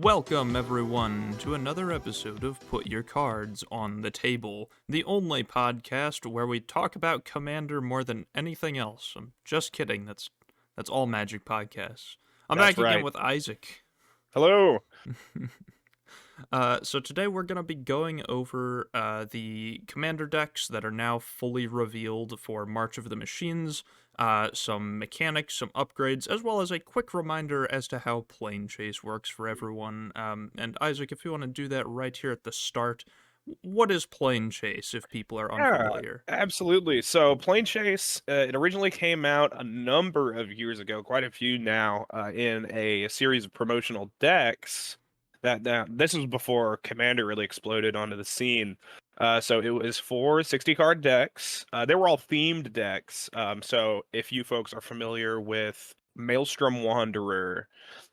Welcome, everyone, to another episode of Put Your Cards on the Table, the only podcast where we talk about Commander more than anything else. I'm just kidding. That's all Magic podcasts. I'm That's back again right. with Isaac. Hello. So today we're going to be going over the Commander decks that are now fully revealed for March of the Machines, some mechanics, some upgrades, as well as a quick reminder as to how Plane Chase works for everyone. And Isaac, if you want to do that right here at the start, what is Plane Chase if people are Yeah, unfamiliar? absolutely. So Plane Chase, it originally came out a number of years ago, quite a few now, in a series of promotional decks. This was before Commander really exploded onto the scene. So it was 4 60-card decks. They were all themed decks. So if you folks are familiar with Maelstrom Wanderer,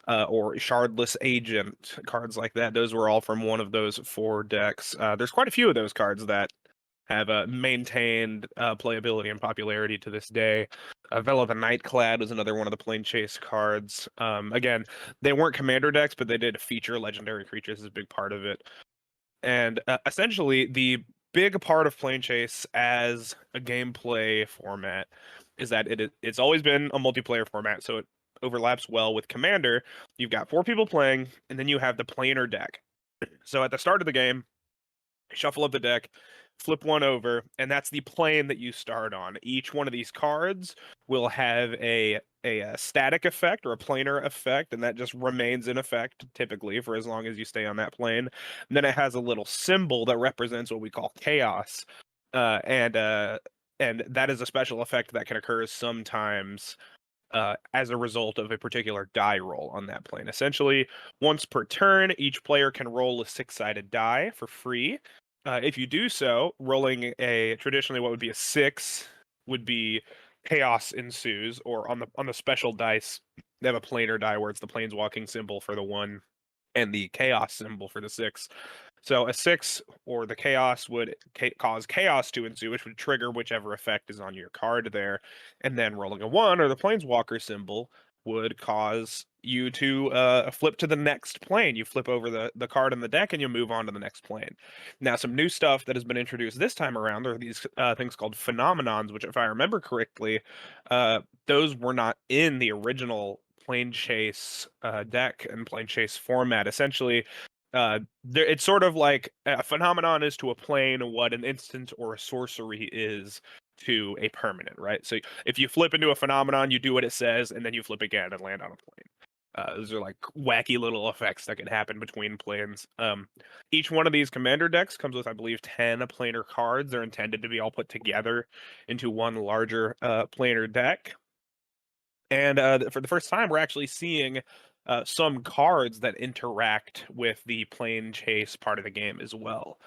or Shardless Agent, cards like that. Those were all from one of those 4 decks. There's quite a few of those cards that have maintained playability and popularity to this day. Vela the Nightclad was another one of the Plane Chase cards. Again, they weren't commander decks, but they did feature legendary creatures as a big part of it. And essentially, the big part of Plane Chase as a gameplay format is that it's always been a multiplayer format, so it overlaps well with Commander. You've got 4 people playing, and then you have the planar deck. So at the start of the game, shuffle up the deck, flip one over, and that's the plane that you start on. Each one of these cards will have a static effect or a planar effect, and that just remains in effect typically for as long as you stay on that plane. And then it has a little symbol that represents what we call chaos, and that is a special effect that can occur sometimes. As a result of a particular die roll on that plane. Essentially, once per turn, each player can roll a 6-sided die for free. If you do so, rolling a traditionally what would be a 6 would be chaos ensues, or on the special dice, they have a planar die where it's the planeswalking symbol for the 1 and the chaos symbol for the 6. So a 6 or the chaos would cause chaos to ensue, which would trigger whichever effect is on your card there. And then rolling a 1 or the planeswalker symbol would cause you to flip to the next plane. You flip over the card in the deck and you move on to the next plane. Now, some new stuff that has been introduced this time around are these things called phenomenons, which, if I remember correctly, those were not in the original Plane Chase deck and Plane Chase format. Essentially, it's sort of like a phenomenon is to a plane what an instant or a sorcery is to a permanent, right? So if you flip into a phenomenon, you do what it says, and then you flip again and land on a plane. Those are like wacky little effects that can happen between planes. Each one of these commander decks comes with, I believe, 10 planar cards. They're intended to be all put together into one larger planar deck. And for the first time, we're actually seeing some cards that interact with the plane chase part of the game as well.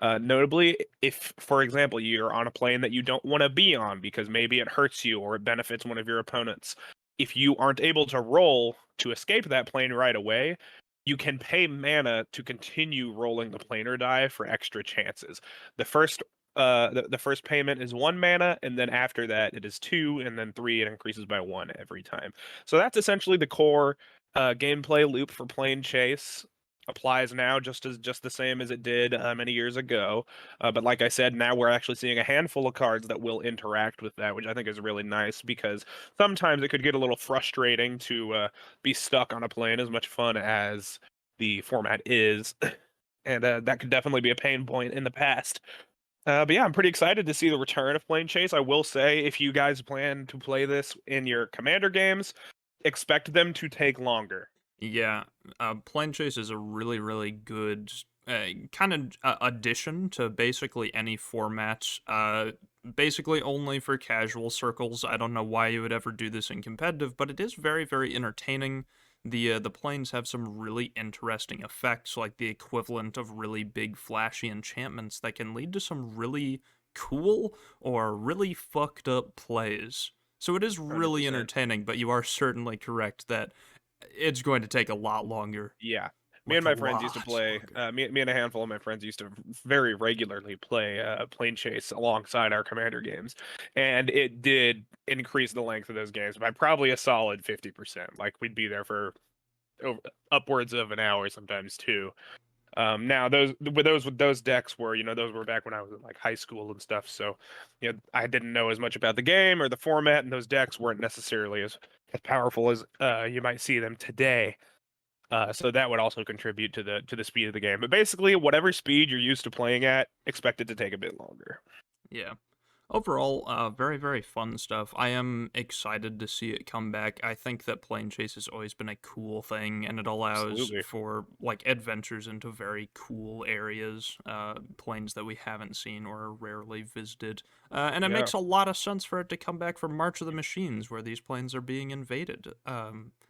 Notably, if, for example, you're on a plane that you don't want to be on because maybe it hurts you or it benefits one of your opponents, if you aren't able to roll to escape that plane right away, you can pay mana to continue rolling the planar die for extra chances. The first the first payment is 1 mana, and then after that it is 2, and then 3 it increases by 1 every time. So that's essentially the core gameplay loop for Plane Chase. Applies now just the same as it did many years ago. But like I said, now we're actually seeing a handful of cards that will interact with that, which I think is really nice because sometimes it could get a little frustrating to be stuck on a plane, as much fun as the format is. And that could definitely be a pain point in the past. But yeah, I'm pretty excited to see the return of Plane Chase. I will say, if you guys plan to play this in your Commander games, expect them to take longer. Yeah, Plane Chase is a really, really good kind of addition to basically any format. Basically only for casual circles. I don't know why you would ever do this in competitive, but it is very, very entertaining. The planes have some really interesting effects, like the equivalent of really big, flashy enchantments that can lead to some really cool or really fucked up plays. So it is really 100%. entertaining, but you are certainly correct that it's going to take a lot longer. Yeah. Me and Like, my friends used to lots play. longer. Me and a handful of my friends used to very regularly play Plane Chase alongside our Commander games, and it did increase the length of those games by probably a solid 50%. Like we'd be there for over, upwards of an hour sometimes too. Now those decks were, those were back when I was in like high school and stuff. So, I didn't know as much about the game or the format, and those decks weren't necessarily as powerful as you might see them today. So that would also contribute to the speed of the game. But basically, whatever speed you're used to playing at, expect it to take a bit longer. Yeah. Overall, very, very fun stuff. I am excited to see it come back. I think that plane chase has always been a cool thing, and it allows Absolutely. for like adventures into very cool areas, planes that we haven't seen or rarely visited. And it Yeah. makes a lot of sense for it to come back for March of the Machines, where these planes are being invaded.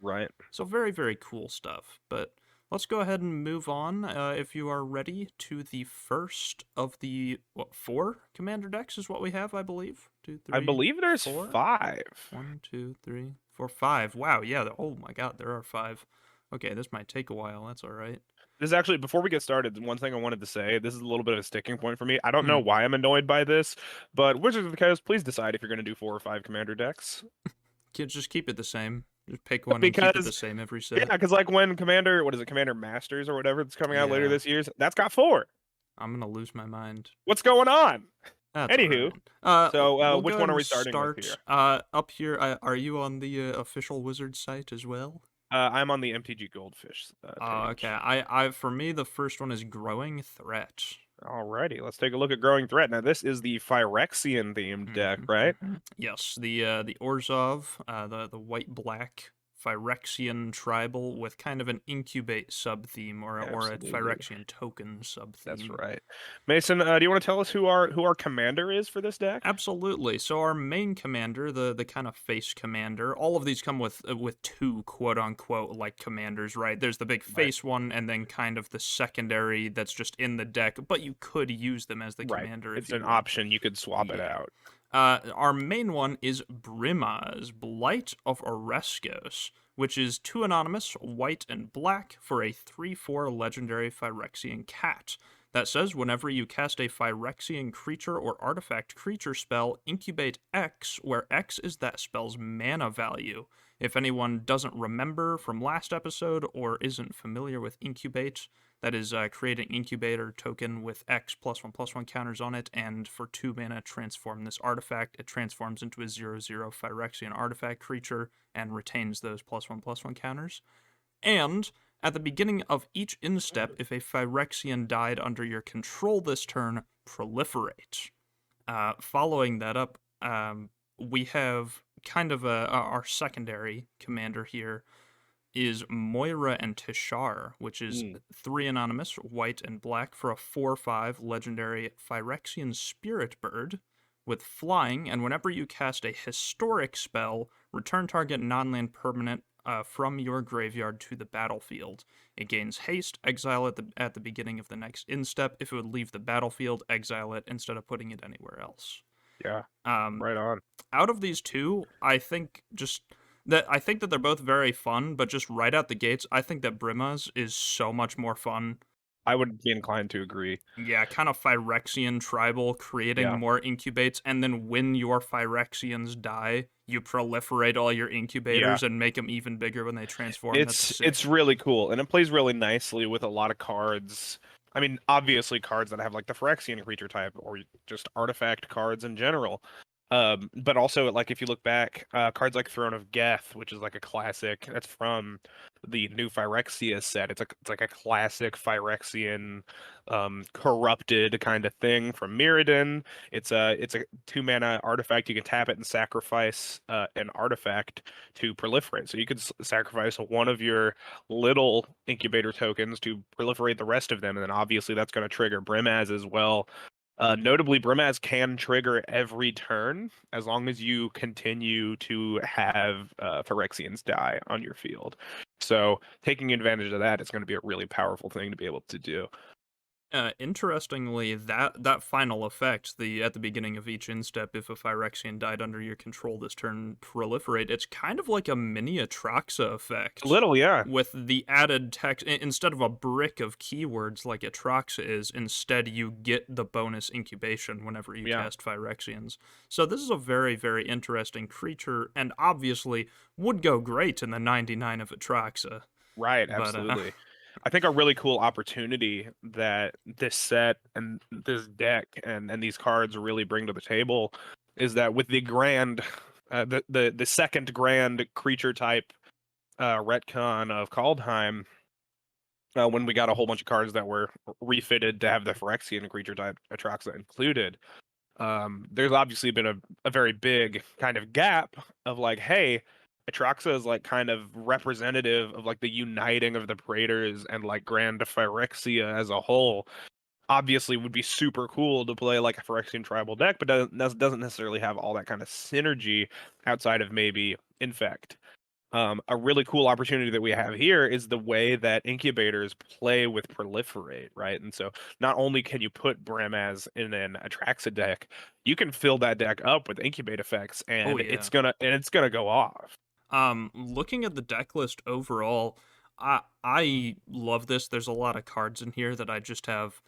Right. So very, very cool stuff. But let's go ahead and move on, if you are ready, to the first of the, what, four commander decks is what we have, I believe. Two, I three, believe there's four. 5. One, two, three, four, five. Wow, yeah. Oh my God, there are 5. Okay, this might take a while. That's all right. This is actually, before we get started, one thing I wanted to say, this is a little bit of a sticking point for me. I don't Hmm. know why I'm annoyed by this, but Wizards of the Coast, please decide if you're going to do 4 or 5 commander decks. Just keep it the same. Just pick one and keep it the Because, same every yeah, set. because like when Commander, what is it, Commander Masters or whatever that's coming out later Yeah, this year, that's got 4. I'm gonna lose my mind. What's going on? That's all Anywho, right. so We'll go which ahead one are and we starting with start here? up here. Are you on the official Wizard site as well? I'm on the MTG Goldfish Okay. page. For me, the first one is Growing Threat. Alrighty, let's take a look at Growing Threat. Now, this is the Phyrexian themed deck, right? Yes, the Orzhov, the white black Phyrexian tribal with kind of an incubate sub theme or a Absolutely. Phyrexian token sub That's theme. right. Mason, do you want to tell us who our commander is for this deck? Absolutely. So our main commander, the kind of face commander, all of these come with two quote unquote like commanders, right? There's the big Right. face one, and then kind of the secondary that's just in the deck, but you could use them as the Right. commander if It's you an want. option. You could swap it Yeah. out. Our main one is Brimaz, Blight of Oreskos, which is 2 anonymous, white and black, for a 3/4 legendary Phyrexian cat. That says whenever you cast a Phyrexian creature or artifact creature spell, incubate X, where X is that spell's mana value. If anyone doesn't remember from last episode or isn't familiar with incubate, that is, create an incubator token with X +1/+1 counters on it, and for 2 mana, transform this artifact. It transforms into a 0/0 Phyrexian artifact creature and retains those +1/+1 counters. And at the beginning of each instep, if a Phyrexian died under your control this turn, proliferate. Following that up, we have kind of our secondary commander here is Moira and Tishar, which is Mm. 3 anonymous, white and black, for a 4/5 legendary Phyrexian spirit bird with flying, and whenever you cast a historic spell, return target non-land permanent from your graveyard to the battlefield. It gains haste, exile it at the beginning of the next instep. If it would leave the battlefield, exile it instead of putting it anywhere else. Yeah. Um, Right on. Out of these two, I think that they're both very fun, but just right out the gates, I think that Brimaz is so much more fun. I would be inclined to agree. Yeah, kind of Phyrexian tribal, creating Yeah. more incubates, and then when your Phyrexians die, you proliferate all your Yeah. incubators and make them even bigger when they transform. That's It's sick. really cool, and it plays really nicely with a lot of cards. I mean, obviously cards that have like the Phyrexian creature type, or just artifact cards in general. But also like if you look back, cards like Throne of Geth, which is like a classic, that's from the new Phyrexia set. It's like a classic Phyrexian, corrupted kind of thing from Mirrodin. It's a 2 mana artifact. You can tap it and sacrifice an artifact to proliferate. So you could sacrifice one of your little incubator tokens to proliferate the rest of them, and then obviously that's going to trigger Brimaz as well. Notably, Brimaz can trigger every turn as long as you continue to have Phyrexians die on your field. So taking advantage of that is going to be a really powerful thing to be able to do. Interestingly, that final effect, the at the beginning of each instep, if a Phyrexian died under your control this turn, proliferate. It's kind of like a mini Atraxa A effect, little, yeah. with the added text. Instead of a brick of keywords like Atraxa is, instead you get the bonus incubation whenever you Yeah. cast Phyrexians. So this is a very, very interesting creature, and obviously would go great in the 99 of Atraxa. Right, But absolutely. I think a really cool opportunity that this set and this deck and these cards really bring to the table is that with the grand, the second grand creature type retcon of Kaldheim, when we got a whole bunch of cards that were refitted to have the Phyrexian creature type Atraxa included, there's obviously been a very big kind of gap of like, hey, Atraxa is like kind of representative of like the uniting of the Praetors and like Grand Phyrexia as a whole. Obviously, would be super cool to play like a Phyrexian tribal deck, but doesn't necessarily have all that kind of synergy outside of maybe Infect. A really cool opportunity that we have here is the way that incubators play with proliferate, right? And so not only can you put Bramaz in an Atraxa deck, you can fill that deck up with incubate effects, oh and yeah. it's gonna go off. Looking at the deck list overall, I love this. There's a lot of cards in here that I just have.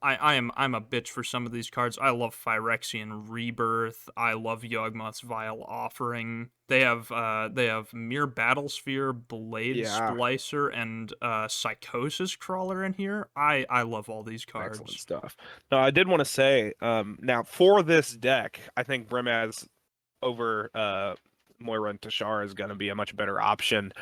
I'm a bitch for some of these cards. I love Phyrexian Rebirth. I love Yawgmoth's Vile Offering. They have Mere Battlesphere, Blade Yeah, Splicer, and Psychosis Crawler in here. I love all these excellent cards. stuff. Now, I did want to say, now for this deck, I think Bramaz over Moira and Tashar is going to be a much better option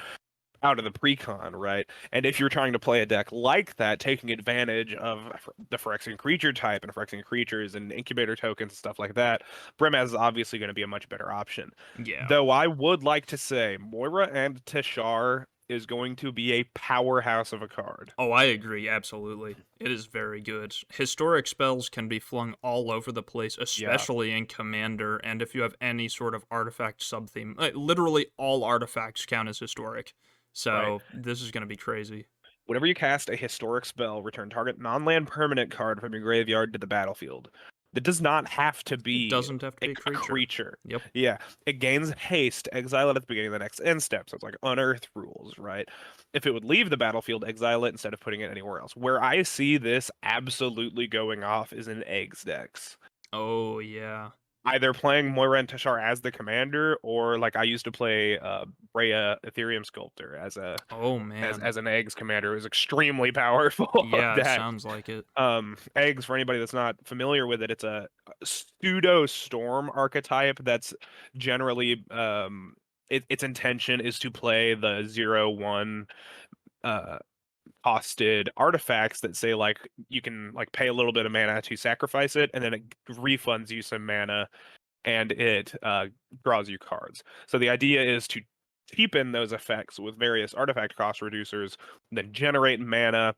out of the precon, right? And if you're trying to play a deck like that, taking advantage of the Phyrexian creature type and Phyrexian creatures and incubator tokens and stuff like that, Brimaz is obviously going to be a much better option. Yeah. Though I would like to say Moira and Tashar is going to be a powerhouse of a card. Oh, I agree, absolutely. It is very good. Historic spells can be flung all over the place, Yeah, especially in Commander, and if you have any sort of artifact sub-theme. Literally all artifacts count as historic. right. So, this is going to be crazy. Whenever you cast a historic spell, return target non-land permanent card from your graveyard to the battlefield. That does not have to It be doesn't have to a, be a a creature. creature. Yep. Yeah, it gains haste, exile it at the beginning of the next end step. So it's like unearth rules, right? If it would leave the battlefield, exile it instead of putting it anywhere else. Where I see this absolutely going off is in eggs decks. Oh, yeah. Either playing Moira and Tashar as the commander, or like I used to play Brea Ethereum Sculptor as Oh, man. as an eggs commander. It was extremely powerful Yeah, it deck. sounds like it. Eggs, for anybody that's not familiar with it, it's a pseudo storm archetype that's generally its intention is to play the 0/1 uh costed artifacts that say like you can like pay a little bit of mana to sacrifice it, and then it refunds you some mana and it draws you cards. So the idea is to cheapen those effects with various artifact cost reducers, then generate mana,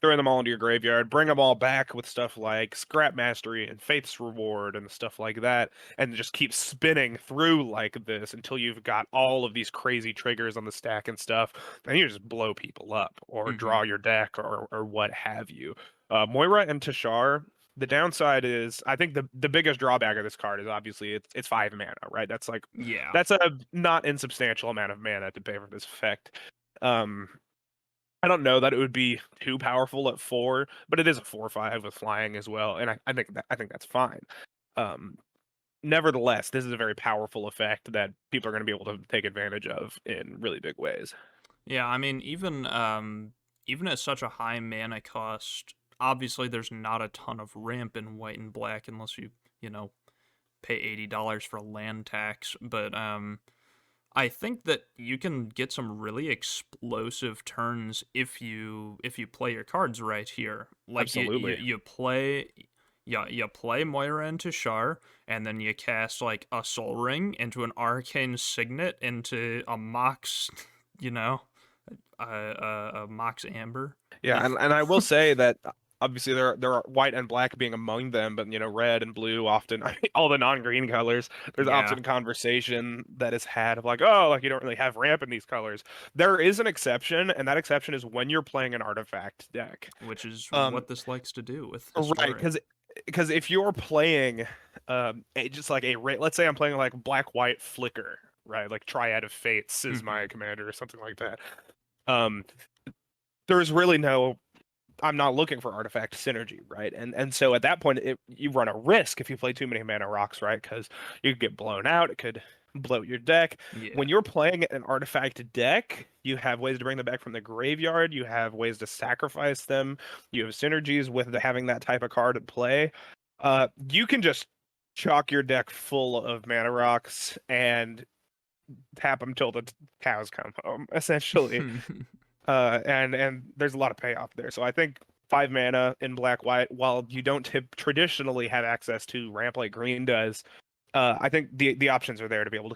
throw them all into your graveyard, bring them all back with stuff like Scrap Mastery and Faith's Reward and stuff like that, and just keep spinning through like this until you've got all of these crazy triggers on the stack and stuff, and you just blow people up or Hmm. draw your deck or what have you. Moira and Tashar, the downside is I think the biggest drawback of this card is obviously it's 5 mana, right? Yeah. That's a not insubstantial amount of mana to pay for this effect. Um I don't know that it would be too powerful at 4, but it is a 4/5 with flying as well, and I think that's fine. Um Nevertheless, this is a very powerful effect that people are going to be able to take advantage of in really big ways. Yeah, I mean, even at such a high mana cost, obviously there's not a ton of ramp in white and black unless you pay $80 for land tax. But I think that you can get some really explosive turns if you play your cards right here. Like you you, Absolutely. you play you play Moira into Shar, and then you cast like a Soul Ring into an Arcane Signet into a Mox, you know, a Mox Amber. Yeah, and I will say that obviously there are white and black being among them, but red and blue often all the non-green colors. There's Yeah, often conversation that is had of like, oh, like you don't really have ramp in these colors. There is an exception, and that exception is when you're playing an artifact deck. which is Um, what this likes to do with right, historic. because if you're playing just like let's say I'm playing like black white flicker, right? Like Triad of Fates is Hmm. my commander or something like that. Um, there's really no I'm not looking for artifact synergy, right? And so at that point, you run a risk if you play too many mana rocks, right? Because you could get blown out. It could. bloat your deck. Yeah. When you're playing an artifact deck, you have ways to bring them back from the graveyard. You have ways to sacrifice them. You have synergies with having that type of card at play. You can just chalk your deck full of mana rocks and tap them till the cows come home, essentially. And there's a lot of payoff there. So I think 5 mana in black white, while you don't traditionally have access to ramp like green does, I think the options are there to be able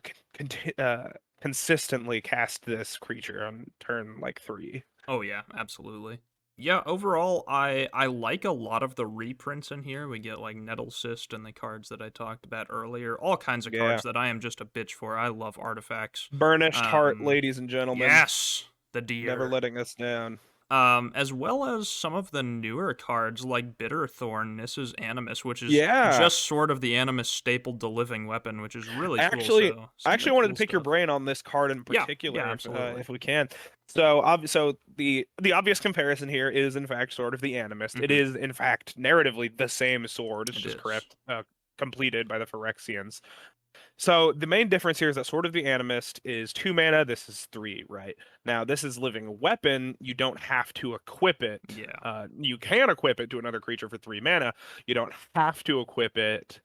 to consistently cast this creature on turn like 3. Oh yeah, absolutely. Yeah, overall, I like a lot of the reprints in here. We get like Nettle Cyst and the cards that I talked about earlier. All kinds of Yeah. cards that I am just a bitch for. I love artifacts. Burnished Heart, Um, ladies and gentlemen. yes, the Never deer. letting us down. As well as some of the newer cards like Bitterthorn, Nissa's Animus, which is Yeah. just sort of the Animus stapled to living weapon, which is really cool. Actually, So I some actually good wanted to cool pick your stuff. brain on this card in Yeah, yeah, particular, absolutely. if we can. So, so the obvious comparison here is, in fact, Sword of the Animist. It Hmm. is, in fact, narratively the same sword. It's It just is. correct, completed by the Phyrexians. So the main difference here is that Sword of the Animist is 2 mana. This is 3, right? Now this is living weapon. You don't have to equip it. Yeah. You can equip it to another creature for 3 mana. You don't have to equip it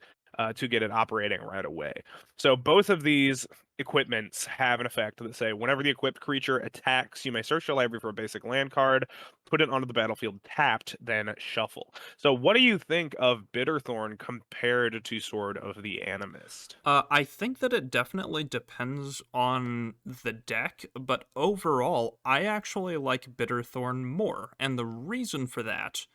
to get it operating right away. So both of these equipments have an effect that say whenever the equipped creature attacks, you may search your library for a basic land card, put it onto the battlefield tapped, then shuffle. So what do you think of Bitterthorn compared to Sword of the Animist? I think that it definitely depends on the deck, but overall, I actually like Bitterthorn more. And the reason for that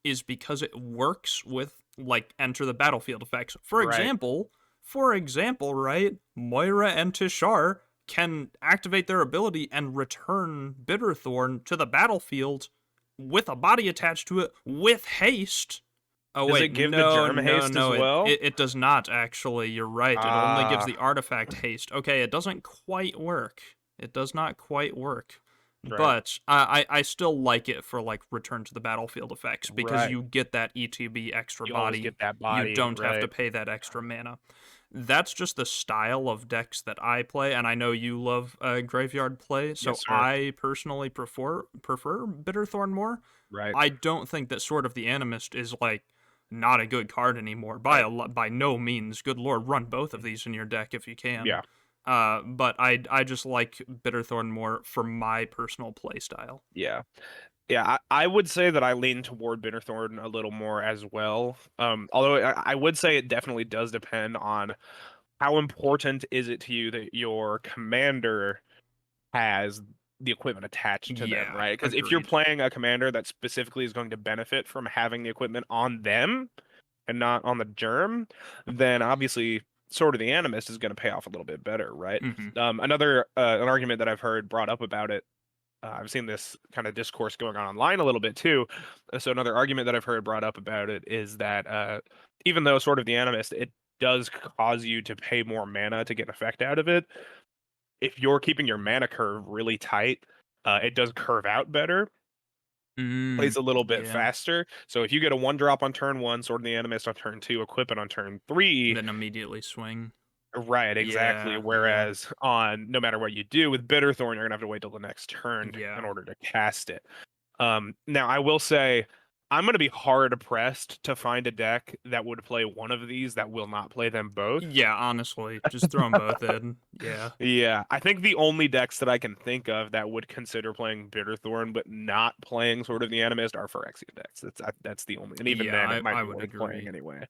is because it works with like enter the battlefield effects. Right. For example, right, Moira and Tishar can activate their ability and return Bitterthorn to the battlefield with a body attached to it with haste. Oh Does it wait, give the no, germ no, haste as no, well? it does not actually. You're right. It only gives the Ah, artifact haste. Okay, it doesn't quite work. It does not quite work. right. But I still like it for like return to the battlefield effects because Right. you get that ETB extra You always body. get that You body, don't have to right? pay that extra mana. That's just the style of decks that I play, and I know you love graveyard play, Yes, so sir. I personally prefer Bitterthorn more. Right. I don't think that Sword of the Animist is like not a good card anymore Right. by no means. Good lord, run both of these in your deck if you can. Yeah. But I just like Bitterthorn more for my personal play style. Yeah. Yeah, I would say that I lean toward Bitterthorn a little more as well. Although I would say it definitely does depend on how important is it to you that your commander has the equipment attached to them, Yeah, right? Because if you're agreed. playing a commander that specifically is going to benefit from having the equipment on them and not on the germ, then obviously Sword of the Animist is going to pay off a little bit better, right? Hmm. Another an argument that I've heard brought up about it. I've seen this kind of discourse going on online a little bit too. So another argument that I've heard brought up about it is that even though Sword of the Animist, it does cause you to pay more mana to get an effect out of it. If you're keeping your mana curve really tight, it does curve out better, plays a little bit Yeah. faster. So if you get a 1 drop on turn 1, Sword of the Animist on turn 2, equip it on turn 3. Then immediately swing. Right, exactly. Yeah, yeah, Whereas on no matter what you do with Bitterthorn, you're gonna have to wait till the next turn in yeah. order to cast it. Now I will say I'm gonna be hard pressed to find a deck that would play one of these that will not play them both. Yeah, honestly, just throw them both in. Yeah. Yeah, I think the only decks that I can think of that would consider playing Bitterthorn but not playing Sword of the Animist are Phyrexian decks. That's the only, and even Yeah, then, it might I be would worth playing agree. anyway.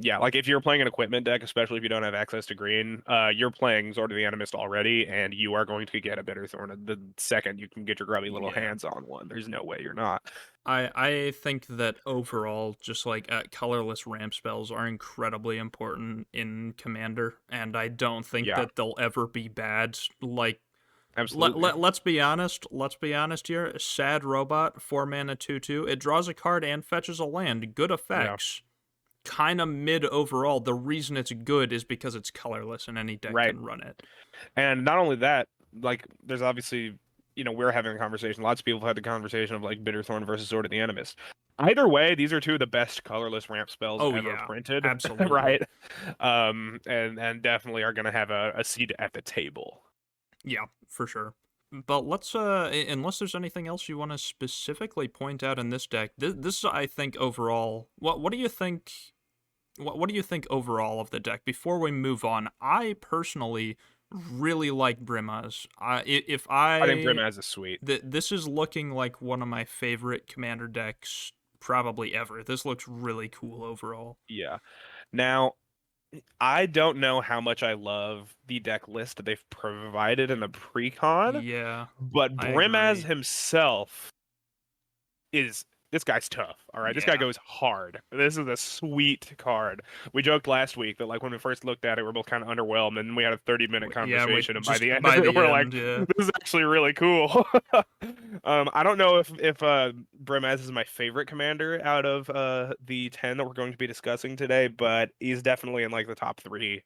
Yeah, like if you're playing an equipment deck, especially if you don't have access to green, you're playing Sword of the Animist already, and you are going to get a Bitterthorn the second you can get your grubby little Yeah. hands on one. There's no way you're not. I think that overall, just like colorless ramp spells are incredibly important in Commander, and I don't think Yeah, that they'll ever be bad. Like, absolutely. let's be honest. Let's be honest here. Sad Robot, 4 mana, 2/2. It draws a card and fetches a land. Good Yeah, effects. Kind of mid overall. The reason it's good is because it's colorless and any deck right. can run it. And not only that, like there's obviously, we're having a conversation. Lots of people have had the conversation of like Bitterthorn versus Sword of the Animist. Either way, these are two of the best colorless ramp spells Oh ever yeah, printed, absolutely. right? And definitely are gonna have a seat at the table. Yeah, for sure. But let's unless there's anything else you want to specifically point out in this deck, this is, I think, overall. What do you think? What do you think overall of the deck? Before we move on, I personally really like Brimaz. If I think I Brimaz is sweet. this is looking like one of my favorite commander decks probably ever. This looks really cool overall. Yeah. Now, I don't know how much I love the deck list they've provided in the precon, Yeah, but I Brimaz agree. himself is this guy's tough. All right, this guy Yeah. goes hard. This is a sweet card. We joked last week that like when we first looked at it, we are both kind of underwhelmed, and we had a 30-minute Yeah, we conversation, and by just the end of by it, the we're like, end, yeah. this is actually really cool. I don't know if Brimaz is my favorite commander out of the 10 that we're going to be discussing today, but he's definitely in like the top 3.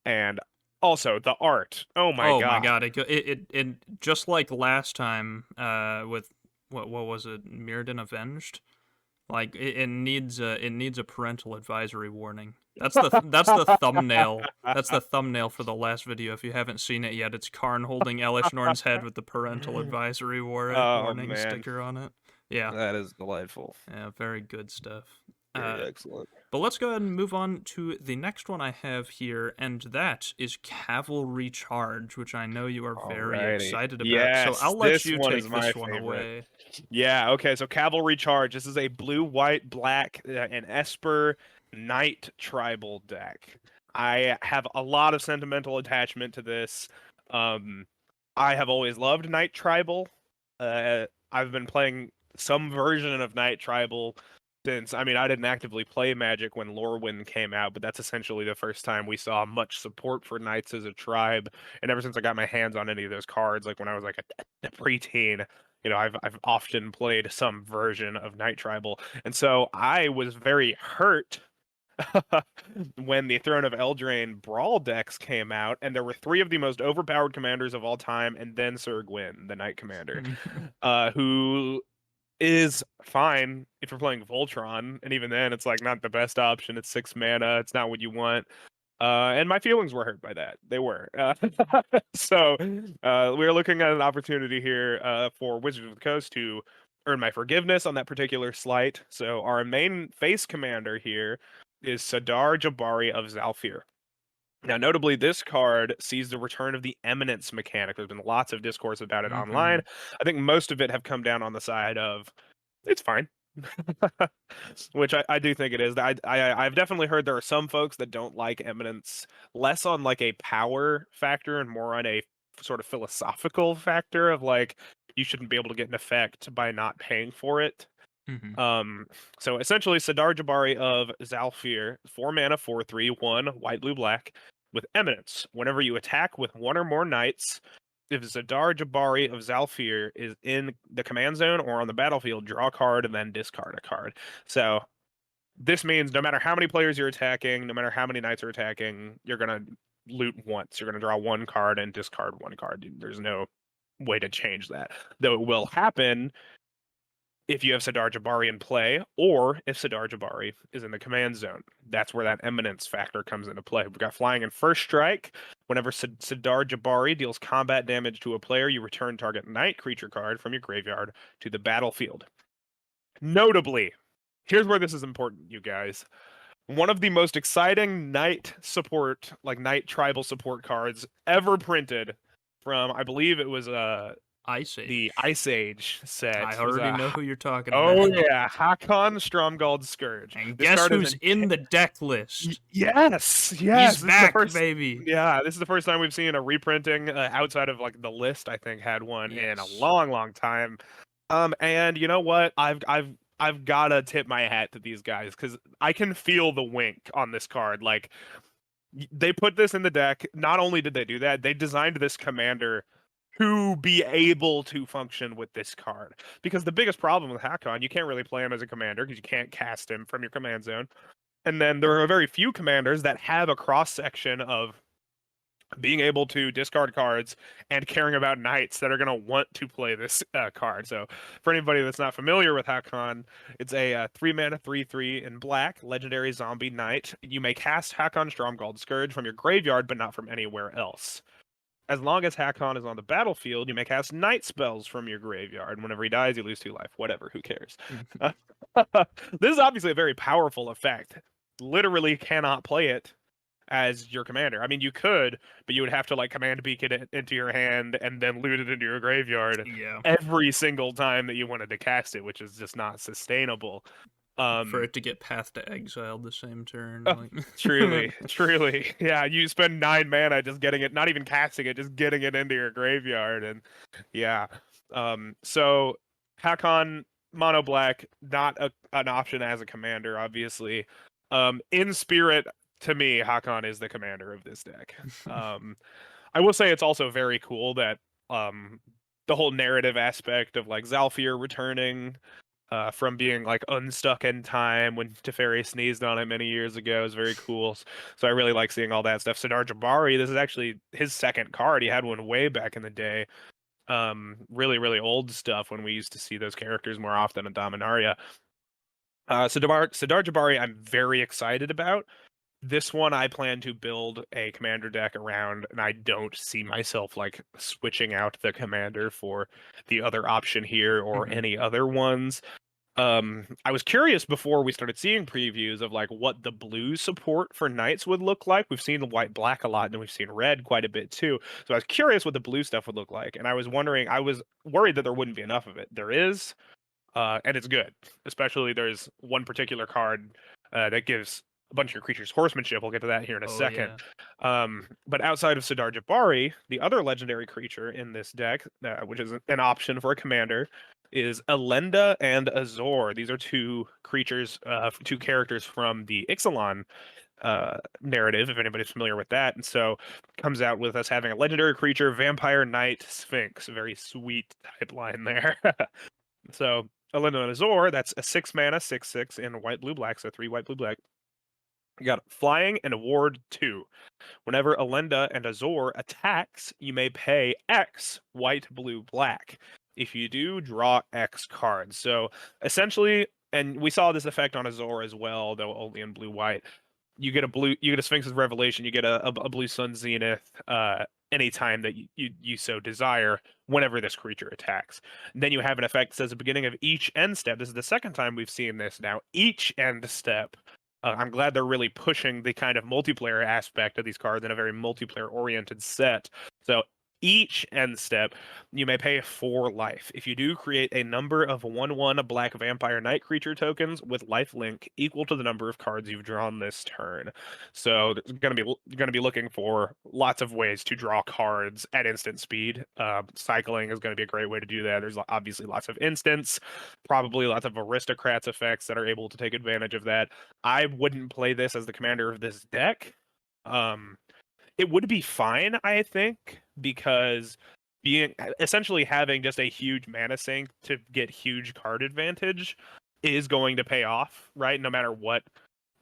And also the art. Oh my Oh my god. god, it just like last time with what was it? Mirrodin Avenged? Like it needs a parental advisory warning. That's the thumbnail. That's the thumbnail for the last video. If you haven't seen it yet, it's Karn holding Elish Norn's head with the parental advisory Oh warning man, sticker on it. Yeah, that is delightful. yeah, very good stuff. Very Uh, excellent. but let's go ahead and move on to the next one I have here, and that is Cavalry Charge, which I know you are very Alrighty. excited about. So Yes, I'll let this you one is take my this one favorite. away. Yeah, okay, so Cavalry Charge. This is a blue, white, black, and Esper Knight tribal deck. I have a lot of sentimental attachment to this. Um, I have always loved Knight Tribal. I've been playing some version of Knight Tribal since, I mean, I didn't actively play Magic when Lorwyn came out, but that's essentially the first time we saw much support for Knights as a tribe. And ever since I got my hands on any of those cards, like when I was like a preteen, I've often played some version of Knight Tribal. And so I was very hurt when the Throne of Eldraine Brawl decks came out, and there were 3 of the most overpowered commanders of all time, and then Sir Gwyn, the Knight Commander, who is fine if you're playing Voltron, and even then, it's like not the best option. It's 6 mana. It's not what you want. And my feelings were hurt by that. They were. So we are looking at an opportunity here for Wizards of the Coast to earn my forgiveness on that particular slight. So our main face commander here is Sadar Jabari of Zalfir. Now, notably, this card sees the return of the Eminence mechanic. There's been lots of discourse about it online. Hmm. I think most of it have come down on the side of it's fine. Which I do think it is. I've definitely heard there are some folks that don't like Eminence, less on like a power factor and more on a sort of philosophical factor of like you shouldn't be able to get an effect by not paying for it. Hmm. Um, so essentially, Sadar Jabari of Zalfir, 4 mana, 4/3, 1 white, blue, black, with Eminence. Whenever you attack with 1 or more knights, if Zadar Jabari of Zalfir is in the command zone or on the battlefield, draw a card and then discard a card. So this means no matter how many players you're attacking, no matter how many knights are attacking, you're gonna loot once. You're gonna draw 1 card and discard 1 card. There's no way to change that. Though it will happen if you have Sadar Jabari in play, or if Sadar Jabari is in the command zone. That's where that eminence factor comes into play. We've got flying and first strike. Whenever Sadar Jabari deals combat damage to a player, you return target knight creature card from your graveyard to the battlefield. Notably, here's where this is important, you guys. One of the most exciting knight support, like knight tribal support cards ever printed from, I believe it was Ice the Age. Ice Age I set was already a know who you're talking oh about. yeah, Hakon Stromgald Scourge. And This guess card is who's in the deck list? yes, He's yes. This is the back, first. baby. Yeah, this is the first time we've seen a reprinting outside of like the list. I think had one in a Yes. long, long time. And you know what? I've gotta tip my hat to these guys because I can feel the wink on this card. Like they put this in the deck. Not only did they do that, they designed this commander to be able to function with this card. Because the biggest problem with Hakon, you can't really play him as a commander because you can't cast him from your command zone. And then there are very few commanders that have a cross section of being able to discard cards and caring about knights that are going to want to play this card. So, for anybody that's not familiar with Hakon, it's a 3 mana 3/3 in black legendary zombie knight. You may cast Hakon Stromgald Scourge from your graveyard, but not from anywhere else. As long as Hakon is on the battlefield, you may cast night spells from your graveyard. Whenever he dies, you lose 2 life. Whatever, who cares? This is obviously a very powerful effect. Literally cannot play it as your commander. I mean, you could, but you would have to like command beacon it into your hand and then loot it into your graveyard Yeah. every single time that you wanted to cast it, which is just not sustainable. For Um, it to get Path to Exile the same turn, like truly, truly, yeah. You spend 9 mana just getting it, not even casting it, just getting it into your graveyard, and yeah. So Hakon mono black, not an option as a commander, obviously. In spirit, to me, Hakon is the commander of this deck. I will say it's also very cool that the whole narrative aspect of like Zalfir returning from being like unstuck in time when Teferi sneezed on it many years ago is very cool. So I really like seeing all that stuff. Sidar Jabari, this is actually his second card. He had one way back in the day. Really, really old stuff when we used to see those characters more often in Dominaria. Sidar Jabari, I'm very excited about. This one I plan to build a commander deck around, and I don't see myself like switching out the commander for the other option here or Mhm. any other ones. I was curious before we started seeing previews of like what the blue support for knights would look like. We've seen white black a lot, and we've seen red quite a bit too. So I was curious what the blue stuff would look like, and I was worried that there wouldn't be enough of it. There is, and it's good. Especially there's one particular card that gives a bunch of your creatures horsemanship. We'll get to that here in a Oh second. yeah. But outside of Sidar Jabari, the other legendary creature in this deck, which is an option for a commander, is Elenda and Azor. These are two creatures, two characters from the Ixalan narrative, if anybody's familiar with that. And so comes out with us having a legendary creature, Vampire Knight Sphinx. Very sweet type line there. So Elena and Azor, that's a 6 mana, 6/6 in white, blue, black. So 3 white, blue, black. You got flying and a ward 2. Whenever Elenda and Azor attacks, you may pay X white, blue, black. If you do, draw X cards. So essentially, and we saw this effect on Azor as well, though only in blue white. You get a Sphinx's Revelation, you get a blue sun zenith anytime that you so desire whenever this creature attacks. And then you have an effect that says at the beginning of each end step. This is the second time we've seen this now. Each end step, I'm glad they're really pushing the kind of multiplayer aspect of these cards in a very multiplayer oriented set. So each end step, you may pay 4 life. If you do, create a number of 1/1 black vampire knight creature tokens with life link equal to the number of cards you've drawn this turn. So there's gonna be looking for lots of ways to draw cards at instant speed. Cycling is going to be a great way to do that. There's obviously lots of instants, probably lots of aristocrats effects that are able to take advantage of that. I wouldn't play this as the commander of this deck. Um, it would be fine, I think, because being essentially having just a huge mana sink to get huge card advantage is going to pay off, right? No matter what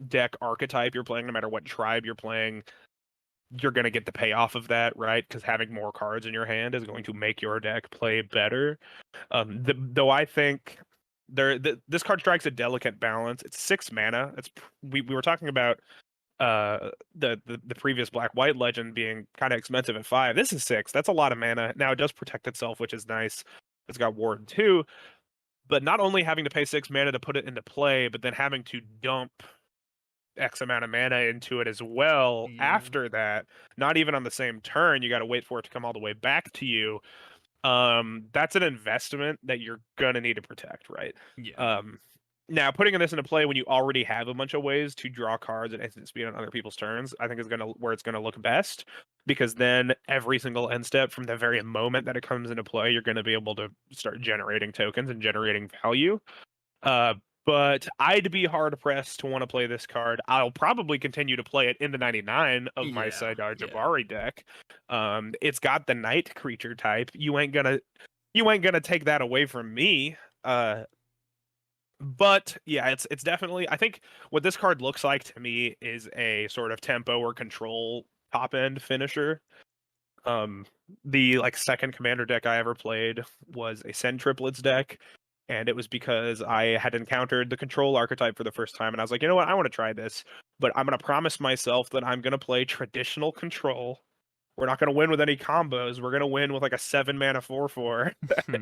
deck archetype you're playing, no matter what tribe you're playing, you're going to get the payoff of that, right? Because having more cards in your hand is going to make your deck play better. Though I think this card strikes a delicate balance. It's 6 mana. We were talking about the previous black white legend being kind of expensive at 5. This is 6. That's a lot of mana. Now it does protect itself, which is nice. It's got ward 2, but not only having to pay 6 mana to put it into play, but then having to dump X amount of mana into it as well Yeah. after that, not even on the same turn. You got to wait for it to come all the way back to you. That's an investment that you're gonna need to protect, right? Yeah. um Now putting this into play when you already have a bunch of ways to draw cards at instant speed on other people's turns, I think is gonna where it's gonna look best, because then every single end step from the very moment that it comes into play, you're gonna be able to start generating tokens and generating value. uh but I'd be hard pressed to want to play this card. I'll probably continue to play it in the 99 of my Yeah. Sidar Yeah. Jabari deck. It's got the knight creature type. You ain't gonna take that away from me. But yeah, it's definitely, I think what this card looks like to me is a sort of tempo or control top end finisher. Um, the like second commander deck I ever played was a Send Triplets deck, and it was because I had encountered the control archetype for the first time, and I was like, you know what, I want to try this, but I'm gonna promise myself that I'm gonna play traditional control. We're not gonna win with any combos. We're gonna win with like a 7 mana 4/4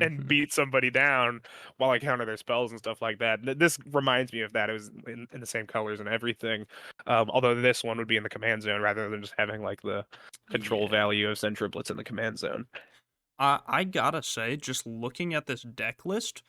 and beat somebody down while I counter their spells and stuff like that. This reminds me of that. It was in the same colors and everything. Although this one would be in the command zone rather than just having like the control Yeah. value of Send Triplets in the command zone. I gotta say, just looking at this deck list,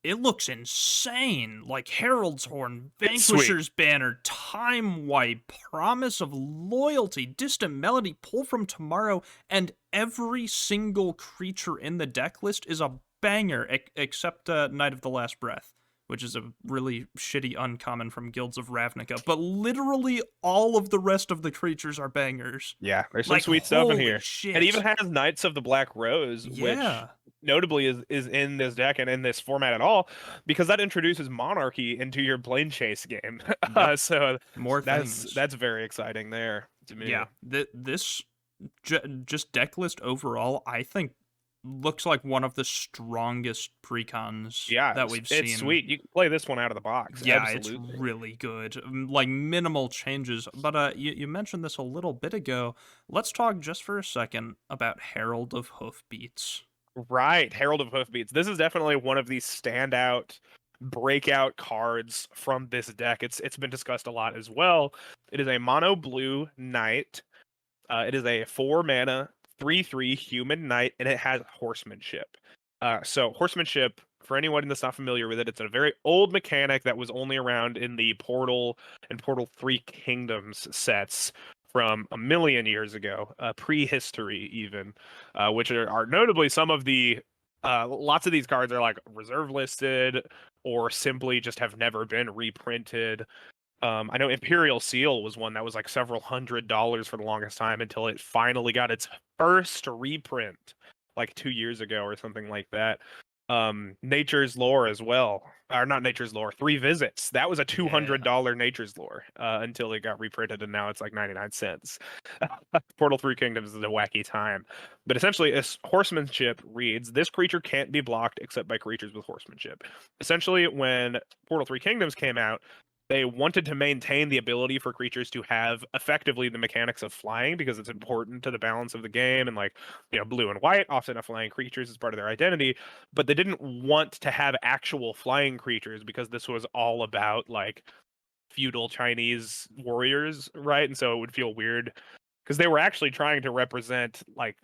it looks insane. Like Herald's Horn, It's sweet. Vanquisher's Banner, Time Wipe, Promise of Loyalty, Distant Melody, Pull from Tomorrow, and every single creature in the deck list is a banger, except Knight of the Last Breath, which is a really shitty uncommon from Guilds of Ravnica. But literally all of the rest of the creatures are bangers. Yeah, there's some Like, sweet stuff in holy here. It even shit. has Knights of the Black Rose, which Yeah. notably is in this deck and in this format at all, because that introduces Monarchy into your Plane Chase game. Yep. So More that's things. that's very exciting there to me. Yeah. This just deck list overall, I think looks like one of the strongest precons Yeah, that we've it's seen. sweet. You can play this one out of the box. Yeah, it's Absolutely. really good. Like minimal changes. But you mentioned this a little bit ago. Let's talk just for a second about Herald of Hoofbeats. Right, Herald of Hoofbeats. This is definitely one of these standout breakout cards from this deck. It's been discussed a lot as well. It is a mono blue knight. It is a 4 mana 3/3 human knight, and it has horsemanship. So horsemanship, for anyone that's not familiar with it, it's a very old mechanic that was only around in the Portal and Portal 3 Kingdoms sets from a million years ago, prehistory even, which are notably some of the lots of these cards are like reserve listed or simply just have never been reprinted. I know Imperial Seal was one that was like several $100s for the longest time until it finally got its first reprint like 2 years ago or something like that. Nature's Lore as well, or not Nature's Lore, Three Visits. That was a Yeah. $200 Nature's Lore until it got reprinted, and now it's like 99 cents. Portal 3 Kingdoms is a wacky time, but essentially, horsemanship reads: this creature can't be blocked except by creatures with horsemanship. Essentially, when Portal 3 Kingdoms came out, they wanted to maintain the ability for creatures to have effectively the mechanics of flying because it's important to the balance of the game, and like, blue and white often have flying creatures as part of their identity, but they didn't want to have actual flying creatures because this was all about like feudal Chinese warriors, right? And so it would feel weird because they were actually trying to represent like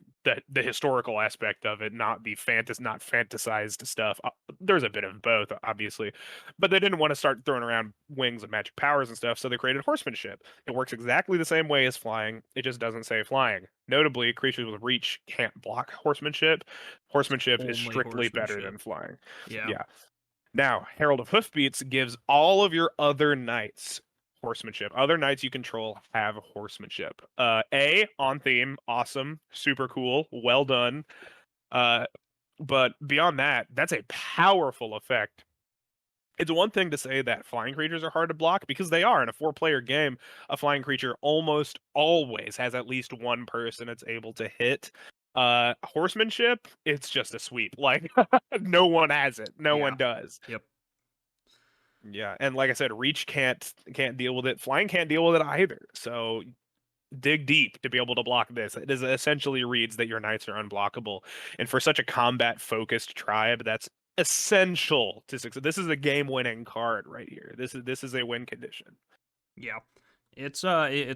the historical aspect of it, not the not fantasized stuff. There's a bit of both, obviously, but they didn't want to start throwing around wings and magic powers and stuff, so they created horsemanship. It works exactly the same way as flying. It just doesn't say flying. Notably, creatures with reach can't block horsemanship. Horsemanship is Only strictly better horsemanship. than flying. Yeah. Yeah. Now, Herald of Hoofbeats gives all of your other knights horsemanship. Other knights you control have horsemanship. On theme, awesome, super cool, well done. Uh, but beyond that, that's a powerful effect. It's one thing to say that flying creatures are hard to block because they are. In a 4-player game, a flying creature almost always has at least one person it's able to hit. Horsemanship, it's just a sweep. Like no one has it. No Yeah. one does. Yep. Yeah, and like I said, reach can't deal with it. Flying can't deal with it either. So dig deep to be able to block this. It is essentially reads that your knights are unblockable, and for such a combat focused tribe, that's essential to success. This is a game winning card right here. This is a win condition. Yeah. It's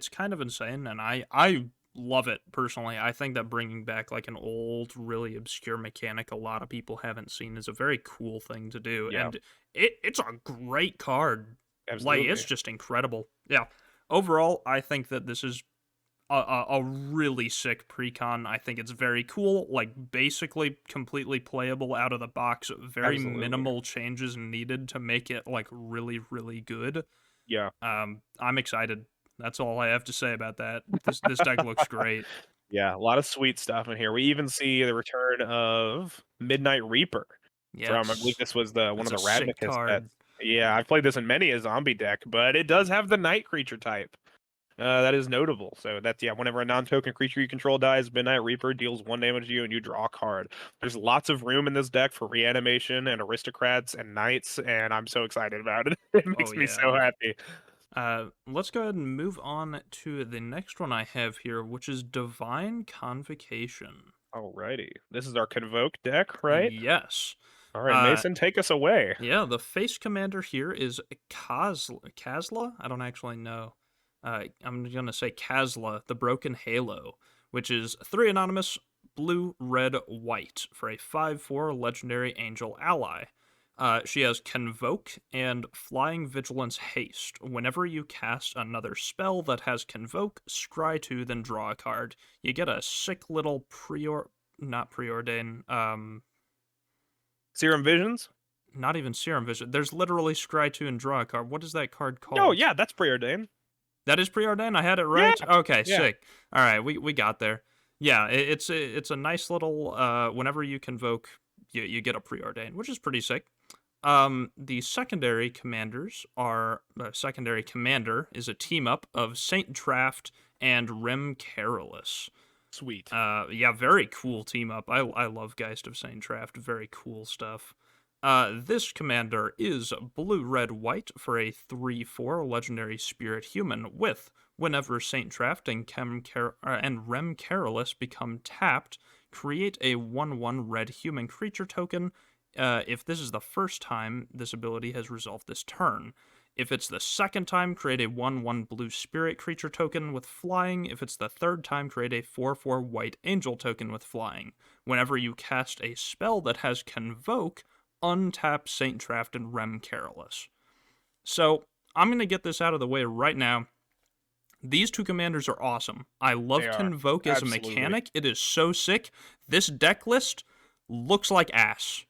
kind of insane, and I love it personally. I think that bringing back like an old, really obscure mechanic a lot of people haven't seen is a very cool thing to do, Yeah, and it's a great card. Like it's absolutely. just incredible. Yeah. Overall, I think that this is a really sick precon. I think it's very cool. Like basically completely playable out of the box. Very Absolutely. minimal changes needed to make it like really really good. Yeah. I'm excited. That's all I have to say about that. This deck looks great. Yeah, a lot of sweet stuff in here. We even see the return of Midnight Reaper from, I believe Yes, this was the one that's of a the sick Ravnica sets. card. Yeah, I've played this in many a zombie deck, but it does have the night creature type. That is notable. So that's yeah. Whenever a non-token creature you control dies, Midnight Reaper deals 1 damage to you, and you draw a card. There's lots of room in this deck for reanimation and aristocrats and knights, and I'm so excited about it. It Oh makes me so yeah. happy. Let's go ahead and move on to the next one I have here, which is Divine Convocation. Alrighty, this is our Convoke deck, right? Yes. All right, Uh, Mason, take us away. yeah, the face commander here is Kazla? I don't actually know. I'm gonna say Kazla, the Broken Halo, which is 3 anonymous, blue, red, white for a 5/4 legendary angel ally. She has Convoke and Flying Vigilance Haste. Whenever you cast another spell that has Convoke, scry 2, then draw a card. You get a sick little not preordain, Serum Visions? not even Serum Vision. There's literally scry 2 and draw a card. What is that card Oh called? yeah, that's preordained. That is preordained. I had it Yeah, right. Okay, yeah. sick. All right, we got there. Yeah, it's a nice little. Whenever you convoke, you get a preordain, which is pretty sick. The secondary commanders are secondary commander is a team up of Saint Draft and Rem Carolus. Sweet. Yeah, very cool team up. I love Geist of Saint Draft. Very cool stuff. This commander is blue, red, white for a 3/4 legendary spirit human with whenever Saint Draft and and Rem Carolus become tapped, create a 1/1 red human creature token. If this is the first time this ability has resolved this turn. If it's the second time, create a 1/1 blue spirit creature token with flying. If it's the third time, create a 4/4 white angel token with flying. Whenever you cast a spell that has Convoke, untap Saint Draft and Rem Carolus. So I'm going to get this out of the way right now. These two commanders are awesome. I They love are. Convoke as a Absolutely. mechanic. It is so sick. This deck list looks like ass.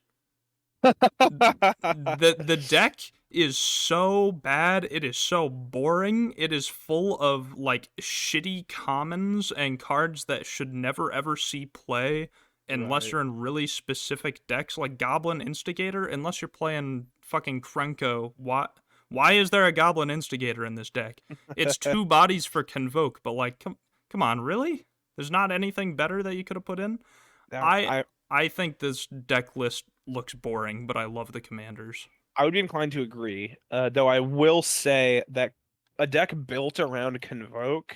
The deck is so bad. It is so boring. It is full of like shitty commons and cards that should never ever see play unless Right. you're in really specific decks like Goblin Instigator. Unless you're playing fucking Krenko, why is there a Goblin Instigator in this deck? It's 2 bodies for Convoke, but like come on, really? There's not anything better that you could have put in? Now, I I think this deck list looks boring, but I love the commanders. I would be inclined to agree. Though I will say that a deck built around Convoke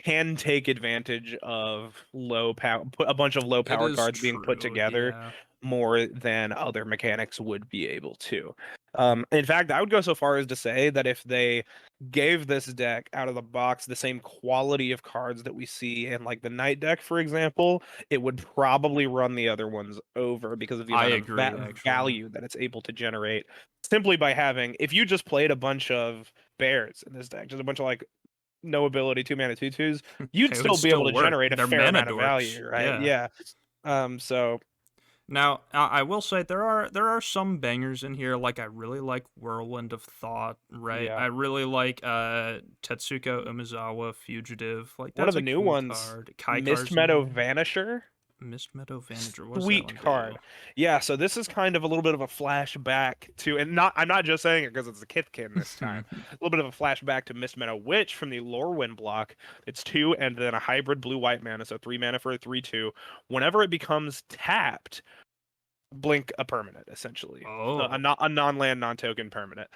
can take advantage of low power, a bunch of low It power is cards being put true, together yeah. more than other mechanics would be able to. In fact, I would go so far as to say that if they gave this deck out of the box the same quality of cards that we see in like the Knight deck, for example, it would probably run the other ones over because of the I amount of agree, actually. value that it's able to generate simply by having. If you just played a bunch of bears in this deck, just a bunch of like no ability 2 mana 2/2s, you'd It would still be able still to work. generate a They're fair mana amount of dorks, value, right? yeah. Yeah. So Now, I will say there are some bangers in here. Like I really like Whirlwind of Thought, right? yeah. I really like Tetsuko Umezawa Fugitive. Like One of that's the a new cool ones, card. Mist Kaikar's in Meadow here. Vanisher. Mist Meadow Vanisher. What does that Sweet one do? card. Yeah, so this is kind of a little bit of a flashback to, and not I'm not just saying it because it's a Kithkin this time. A little bit of a flashback to Mist Meadow Witch from the Lorwyn block. It's 2 and then a hybrid blue-white mana, so 3 mana for a 3/2. Whenever it becomes tapped, blink a permanent, essentially. Oh. A non-land, non-token permanent.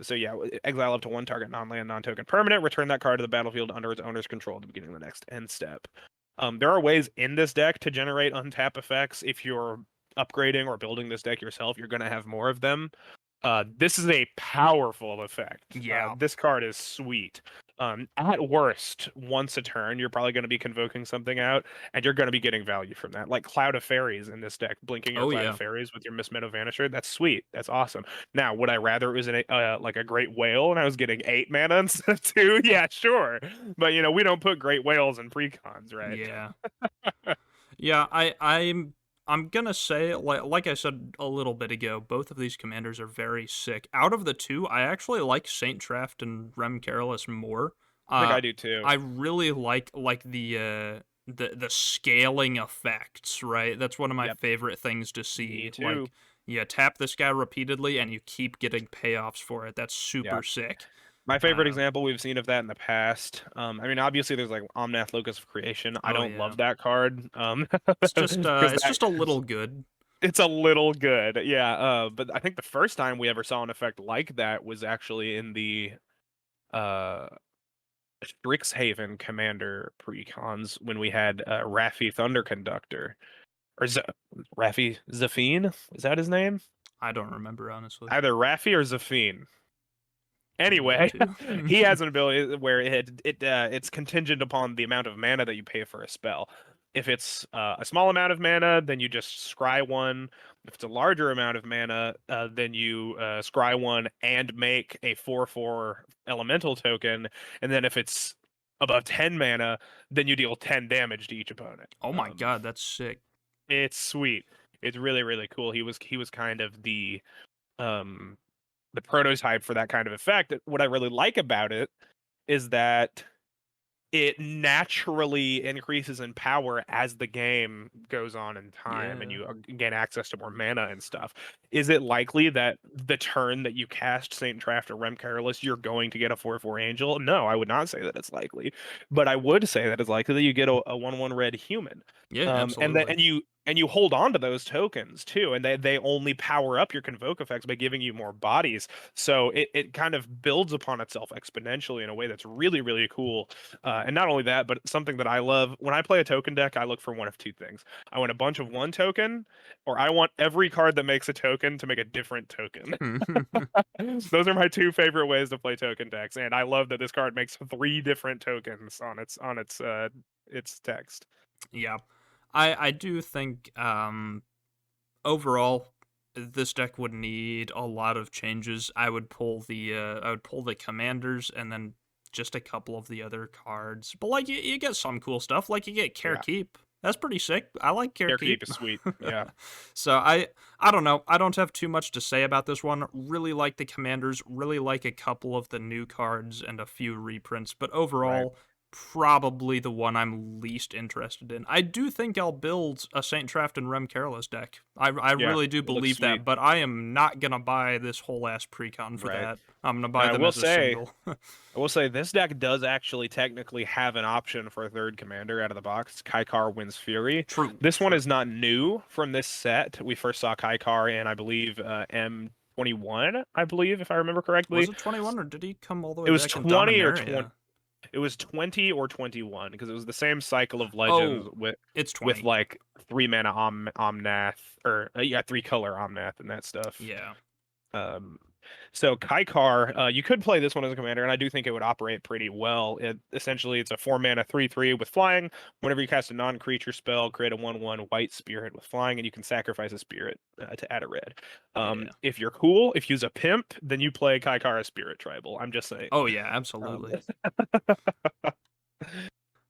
So yeah, exile up to 1 target non-land, non-token permanent. Return that card to the battlefield under its owner's control at the beginning of the next end step. There are ways in this deck to generate untap effects. If you're upgrading or building this deck yourself, you're going to have more of them. This is a powerful effect. Yeah. This card is sweet. At worst, once a turn, you're probably going to be convoking something out, and you're going to be getting value from that. Like Cloud of Fairies in this deck, blinking your Oh Cloud of yeah. Fairies with your Miss Meadow Vanisher. That's sweet. That's awesome. Now, would I rather it was like a Great Whale and I was getting 8 mana instead of 2? Yeah, sure. But we don't put Great Whales in precons, right? Yeah. Yeah, I'm gonna say like I said a little bit ago, both of these commanders are very sick. Out of the two, I actually like Saint Traft and Rem Carolus more. I think Uh, I do too. I really like the scaling effects, right? That's one of my Yep. favorite things to Me see. too. Like, yeah, tap this guy repeatedly and you keep getting payoffs for it. That's Yeah. super sick. My favorite Uh, example we've seen of that in the past. I mean, obviously there's like Omnath Locus of Creation. I oh don't yeah, love that card, because it's that just a little good. it's a little good, yeah. But I think the first time we ever saw an effect like that was actually in the uh Strixhaven Commander Precons when we had Raffi Thunder Conductor or Raffi Zafine. Is that his name? I don't remember honestly. Either Raffi or Zafine. Give me that Anyway, too. he has an ability where it's contingent upon the amount of mana that you pay for a spell. If it's a small amount of mana, then you just scry one. If it's a larger amount of mana, then you scry one and make a 4/4 elemental token. And then if it's above 10 mana, then you deal 10 damage to each opponent. Oh my god, that's sick. It's sweet. It's really, really cool. He was kind of um the prototype for that kind of effect. What I really like about it is that it naturally increases in power as the game goes on in time and Yeah. you gain access to more mana and stuff. Is it likely that the turn that you cast Saint Traft or Rem Careless, you're going to get a 4/4 Angel? No, I would not say that it's likely, but I would say that it's likely that you get a 1/1 red human. Yeah, And that absolutely. and you hold on to those tokens too, and they only power up your convoke effects by giving you more bodies. So it kind of builds upon itself exponentially in a way that's really, really cool. And not only that, but something that I love when I play a token deck, I look for one of two things. I want a bunch of one token, or I want every card that makes a token to make a different token. Those are my two favorite ways to play token decks, and I love that this card makes 3 different tokens on its text. Yeah. I do think overall this deck would need a lot of changes. I would pull the commanders and then just a couple of the other cards. But like you get some cool stuff. Like you get Care Yeah, Keep. That's pretty sick. I like Care Airkeep Keep. is sweet. Yeah, So I don't know. I don't have too much to say about this one. Really like the commanders, really like a couple of the new cards and a few reprints, but right. overall probably the one I'm least interested in. I do think I'll build a Saint Traft and Rem Careless deck. I Yeah, really do it looks believe sweet. that, but I am not gonna buy this whole ass precon for Right. that. I'm gonna And buy them as a single. I will say this deck does actually technically have an option for a third commander out of the box. Kaikar Wins Fury. True, This one true. is not new from this set. We first saw Kaikar in, I believe, M21, I believe, if I remember Was correctly. it 21 or did he come all the way It was back in 20 or 20. Dominaria? It was 20 or 21 because it was the same cycle of legends Oh, with it's with 20. like 3 mana Omnath or yeah, 3 color Omnath and that stuff. Yeah. Um, so Kaikar, you could play this one as a commander, and I do think it would operate pretty well. It's a 4 mana 3/3 with flying. Whenever you cast a non-creature spell, create a 1/1 white spirit with flying, and you can sacrifice a spirit to add a red. Yeah. If you're cool, if you use a pimp, then you play Kaikar as Spirit Tribal. I'm just saying. Oh yeah, Um, absolutely.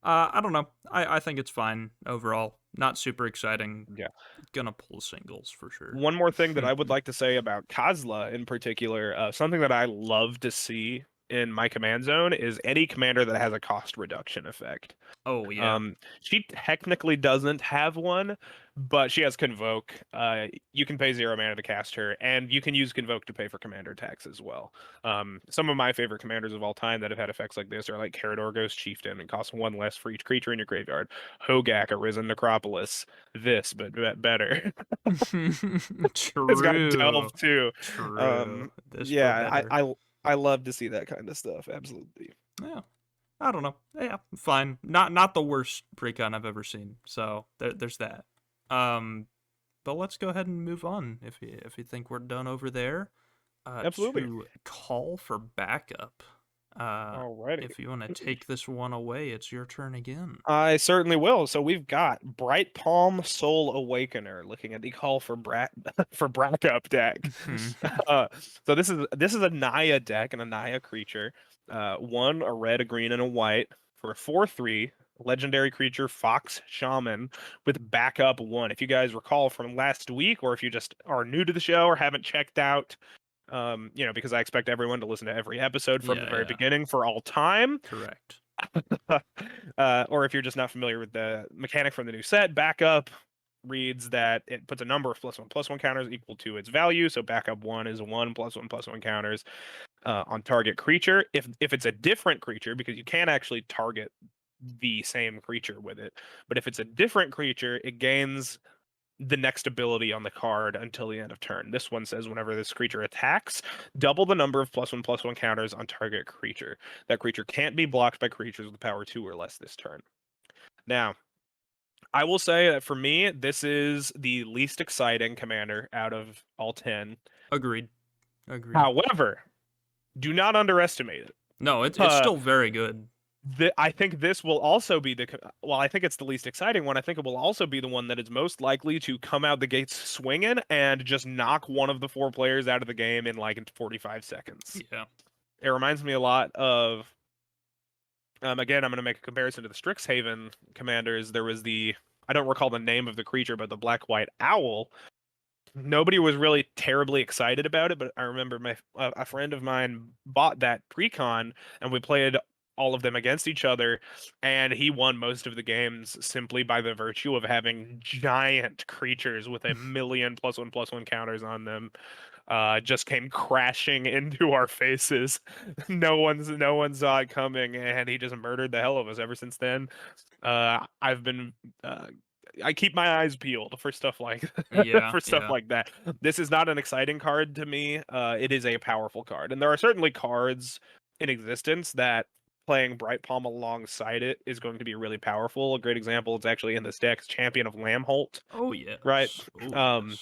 I don't know. I think it's fine overall. Not super exciting. yeah. Gonna pull singles for sure. One more thing that I would like to say about Kozla in particular, something that I love to see in my command zone is any commander that has a cost reduction effect. Oh yeah. She technically doesn't have one, but she has Convoke. You can pay 0 mana to cast her, and you can use Convoke to pay for commander attacks as well. Some of my favorite commanders of all time that have had effects like this are like Carador Ghost Chieftain and cost 1 less for each creature in your graveyard. Hogak, Arisen Necropolis. This, but better. It's got True. Delve too. True. This but Yeah, better. I love to see that kind of stuff. Absolutely. Yeah. I don't know. Yeah, fine. Not the worst precon I've ever seen. So there's that. Um, but let's go ahead and move on if you think we're done over there. Absolutely. To call for backup. Alrighty. If you want to take this one away, it's your turn again. I certainly will. So we've got Bright Palm Soul Awakener, looking at the call for for backup deck. Uh, so this is a Naya deck and a Naya creature. One, a red, a green, and a white for a 4/3 legendary creature, Fox Shaman, with backup 1. If you guys recall from last week, or if you just are new to the show or haven't checked out, because I expect everyone to listen to every episode from the Yeah, very yeah. beginning for all time. Correct. Or if you're just not familiar with the mechanic from the new set, backup reads that it puts a number of +1/+1 counters equal to its value. So backup 1 is 1 +1/+1 counters. on target creature. If it's a different creature, because you can actually target the same creature with it, but if it's a different creature, it gains the next ability on the card until the end of turn. This one says whenever this creature attacks, double the number of +1/+1 counters on target creature. That creature can't be blocked by creatures with power 2 or less this turn. Now, I will say that for me, this is the least exciting commander out of all 10. Agreed. Agreed. However, do not underestimate it. No, it's Uh, still very good. I think this will also be well, I think it's the least exciting one. I think it will also be the one that is most likely to come out the gates swinging and just knock one of the 4 players out of the game in like 45 seconds. Yeah. It reminds me a lot of, again, I'm going to make a comparison to the Strixhaven commanders. There was I don't recall the name of the creature, but the black-white owl. Nobody was really terribly excited about it, but I remember a friend of mine bought that Precon, and we played all of them against each other, and he won most of the games simply by the virtue of having giant creatures with a million +1/+1 counters on them. Just came crashing into our faces. No one saw it coming, and he just murdered the hell of us ever since then. I've been I keep my eyes peeled for stuff like Yeah, for stuff yeah. like that. This is not an exciting card to me. It is a powerful card, and there are certainly cards in existence that playing Bright Palm alongside it is going to be really powerful. A great example is actually in this deck, Champion of Lambholt, Oh right? yes. Oh Um,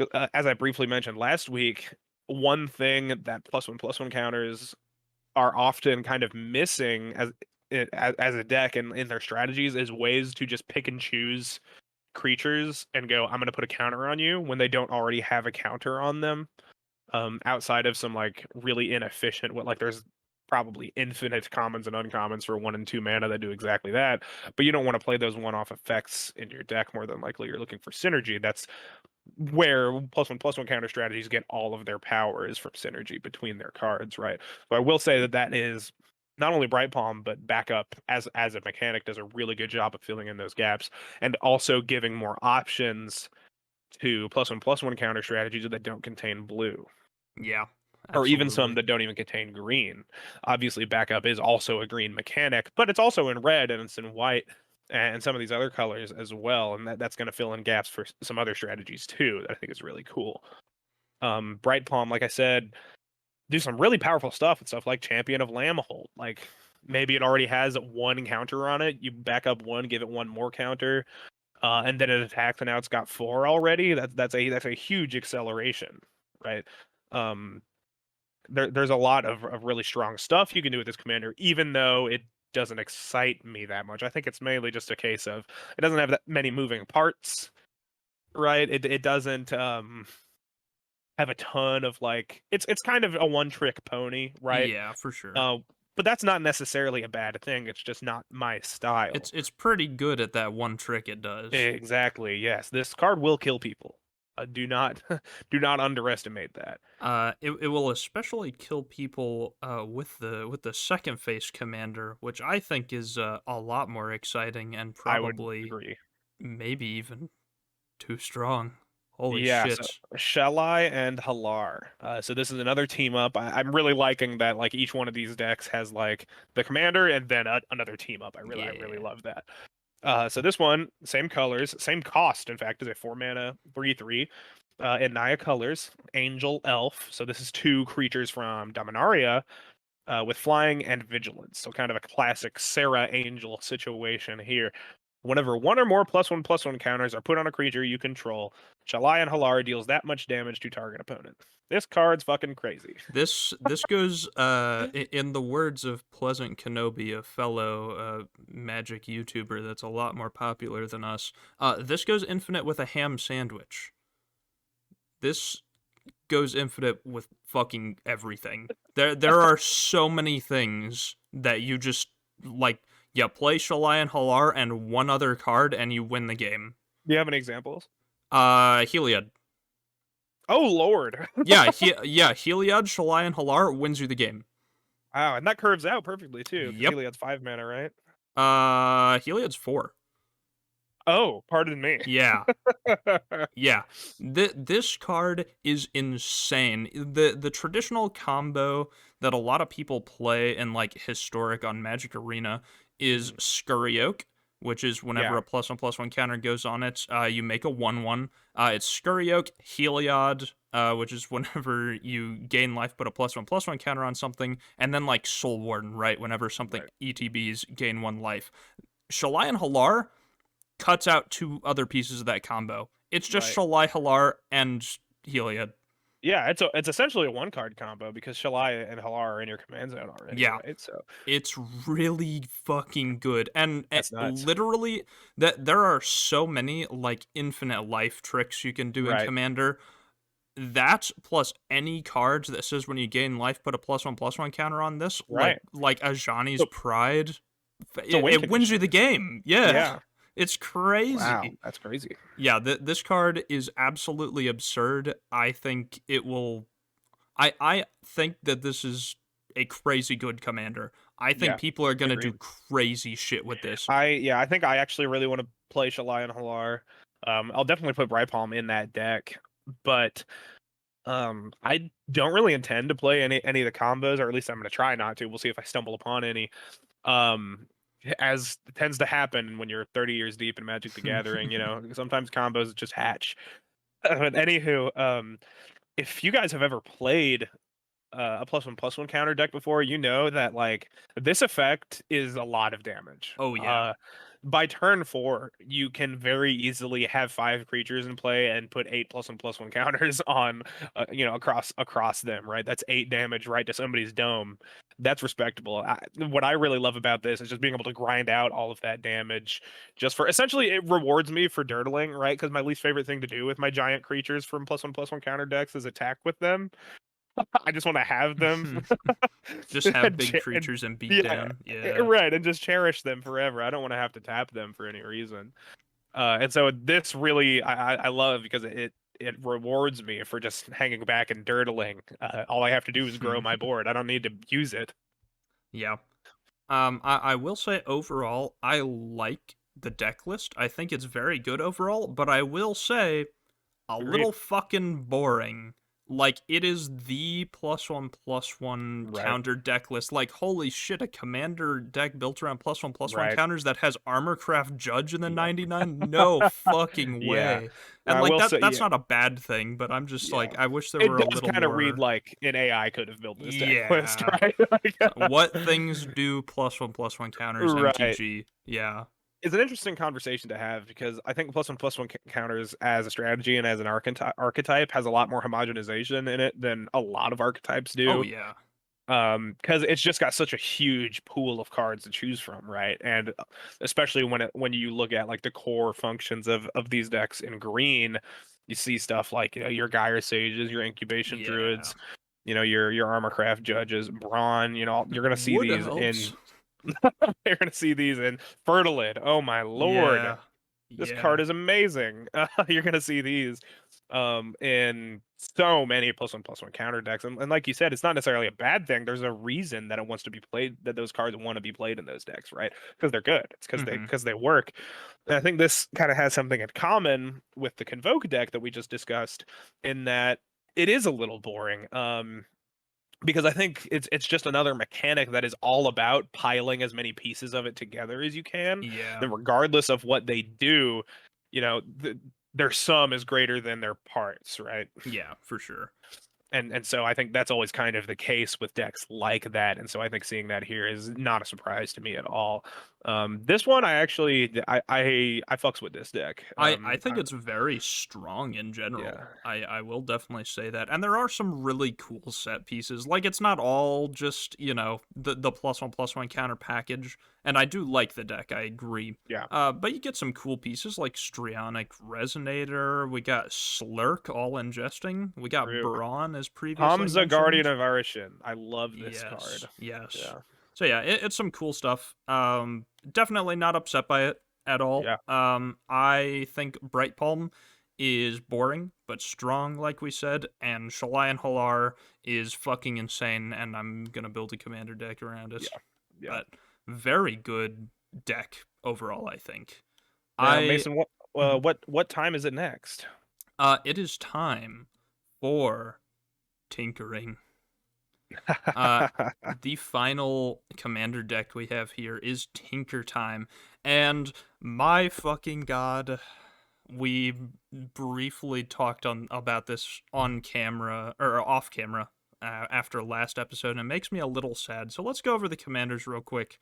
yes. as I briefly mentioned last week, one thing that +1/+1 counters are often kind of missing as a deck and in their strategies is ways to just pick and choose creatures and go, I'm going to put a counter on you when they don't already have a counter on them. Outside of some like really inefficient, what like there's probably infinite commons and uncommons for 1 and 2 mana that do exactly that, but you don't want to play those one-off effects in your deck. More than likely, you're looking for synergy. That's where +1/+1 counter strategies get all of their power is from synergy between their cards, right? So I will say that is not only Bright Palm, but backup as a mechanic does a really good job of filling in those gaps and also giving more options to +1/+1 counter strategies that don't contain blue, Yeah. or even some Absolutely. that don't even contain green. Obviously, backup is also a green mechanic, but it's also in red and it's in white and some of these other colors as well, and that's going to fill in gaps for some other strategies too that I think is really cool. Bright Palm, like I said, do some really powerful stuff with stuff like Champion of Lambholt. Like maybe it already has 1 counter on it, you back up 1, give it 1 more counter, and then it attacks, and now it's got 4 already. That's a huge acceleration, right? Um, there's a lot of really strong stuff you can do with this commander, even though it doesn't excite me that much. I think it's mainly just a case of it doesn't have that many moving parts, right? It doesn't have a ton of like it's kind of a one-trick pony, right? Yeah, for sure. Uh, but that's not necessarily a bad thing. It's just not my style. It's pretty good at that one trick it does. Exactly. Yes, this card will kill people. Do not do not underestimate that. It will especially kill people with the second phase commander, which I think is a lot more exciting and I would probably agree. maybe even too strong. Holy Yeah, so shit. Shelai and Halar. So this is another team up. I'm really liking that. Like each one of these decks has like the commander and then another team up. I really Yeah. love that. So this one, same colors, same cost. In fact, is a 4 mana 3/3. In Naya colors, Angel, Elf. So this is 2 creatures from Dominaria with flying and vigilance. So kind of a classic Sarah Angel situation here. Whenever 1 or more +1/+1 counters are put on a creature you control, Shalayan Halar deals that much damage to target opponent. This card's fucking crazy. This goes in the words of Pleasant Kenobi, a fellow magic YouTuber that's a lot more popular than us. This goes infinite with a ham sandwich. This goes infinite with fucking everything. There are so many things that you just like. You play Shalayan Halar and one other card, and you win the game. Do you have any examples? Heliod. Oh lord! Yeah, Heliod, Shalayan Halar wins you the game. Wow, and that curves out perfectly too, because Yep. Heliod's 5 mana, right? Heliod's 4. Oh, pardon me. Yeah, yeah. This card is insane. The traditional combo that a lot of people play in like historic on Magic Arena is Mhm. Scurry which is whenever Yeah, a +1/+1 counter goes on it, you make a 1/1. It's Scurry Heliod, which is whenever you gain life, put a +1/+1 counter on something, and then like Soul Warden, right? Whenever something right, ETBs gain 1 life. Shalai and Halar cuts out 2 other pieces of that combo. It's just right. Shalai Halar and Heliod. Yeah, it's essentially a one card combo because Shalai and Halar are in your command zone already, Yeah, right? So it's really fucking good. And that's nuts. literally that there are so many like infinite life tricks you can do in Right, Commander. That plus any cards that says when you gain life, put a +1/+1 counter on this, right. like Ajani's So Pride. it's a win It wins you conditioner. the game. Yeah, Yeah. it's Wow, crazy. that's crazy. Yeah, this card is absolutely absurd. I think it will. I think that this is a crazy good commander. I think Yeah, people are gonna do agreed. crazy shit with this. I think I actually really want to play Shalai and Halar. I'll definitely put Bright Palm in that deck, but I don't really intend to play any of the combos, or at least I'm gonna try not to. We'll see if I stumble upon any. Um, as tends to happen when you're 30 years deep in Magic the Gathering, sometimes combos just hatch. But anywho, if you guys have ever played a +1/+1 counter deck before, you know that like this effect is a lot of damage. Oh yeah. By turn 4, you can very easily have 5 creatures in play and put 8 +1/+1 counters on, across them. Right, that's 8 damage right to somebody's dome. That's respectable. What I really love about this is just being able to grind out all of that damage. Just for essentially, it rewards me for dirtling, right? Because my least favorite thing to do with my giant creatures from +1/+1 counter decks is attack with them. I just want to have them Just have and, big and creatures and beat yeah, down. Yeah. right, and just cherish them forever. I don't want to have to tap them for any reason. And so this really I love because it rewards me for just hanging back and dirtling. All I have to do is grow my board. I don't need to use it. Yeah. I will say overall, I like the deck list. I think it's very good overall, but I will say a Agreed. little fucking boring. Like it is the +1/+1 Right. counter deck list. Like holy shit, a commander deck built around +1/+1 Right. counters that has Armorcraft Judge in the Yep. 99? No fucking Yeah. way. And I like will say, that's yeah, not a bad thing, but I'm just yeah. like I wish there It were a does little kind of read more. like an AI could have built this deck list, Yeah. right? So what things do +1/+1 counters Right. MTG? Yeah. It's an interesting conversation to have because I think +1/+1 counters as a strategy and as an archetype has a lot more homogenization in it than a lot of archetypes Oh do. yeah. Because it's just got such a huge pool of cards to choose from, right? And especially when you look at like the core functions of these decks in green, you see stuff like your Gyre Sages, your Incubation Yeah. Druids, your Armorcraft Judges, Brawn. You're gonna see Wood these elves. in you're gonna see these in Fertilid. Oh my lord, Yeah. this Yeah. card is amazing. You're gonna see these in so many +1/+1 counter decks, and like you said, it's not necessarily a bad thing. There's a reason that it wants to be played, that those cards want to be played in those decks, right? Because they're good. It's because they Mhm. because they work. And I think this kind of has something in common with the Convoke deck that we just discussed, in that it is a little boring. Because I think it's just another mechanic that is all about piling as many pieces of it together as you can. Yeah. Then, regardless of what they do, their sum is greater than their parts, right? Yeah, for sure. And so I think that's always kind of the case with decks like that. And so I think seeing that here is not a surprise to me at all. This one, I fucks with this deck. I think it's very strong in general. Yeah, I will definitely say that. And there are some really cool set pieces. Like it's not all just, the +1/+1 counter package. And I do like the deck, I agree. yeah, But you get some cool pieces like Strionic Resonator. We got Slurk all ingesting. We got true. Brawn as previously Hamza, Guardian mentioned. of Arishin. I love this Yes, card. yes. Yeah, So yeah, it's some cool stuff. Definitely not upset by it at all. yeah. I think Bright Palm is boring but strong, like we said, and Shalai and Halar is fucking insane, and I'm gonna build a commander deck around it. Yeah, yeah. But very good deck overall, I think. Now, I Mason, Mhm. what time is it next? It is time for tinkering. Uh, the final commander deck we have here is Tinker Time, and my fucking god, we briefly talked on about this on camera or off camera after last episode, and it makes me a little sad. So let's go over the commanders real quick.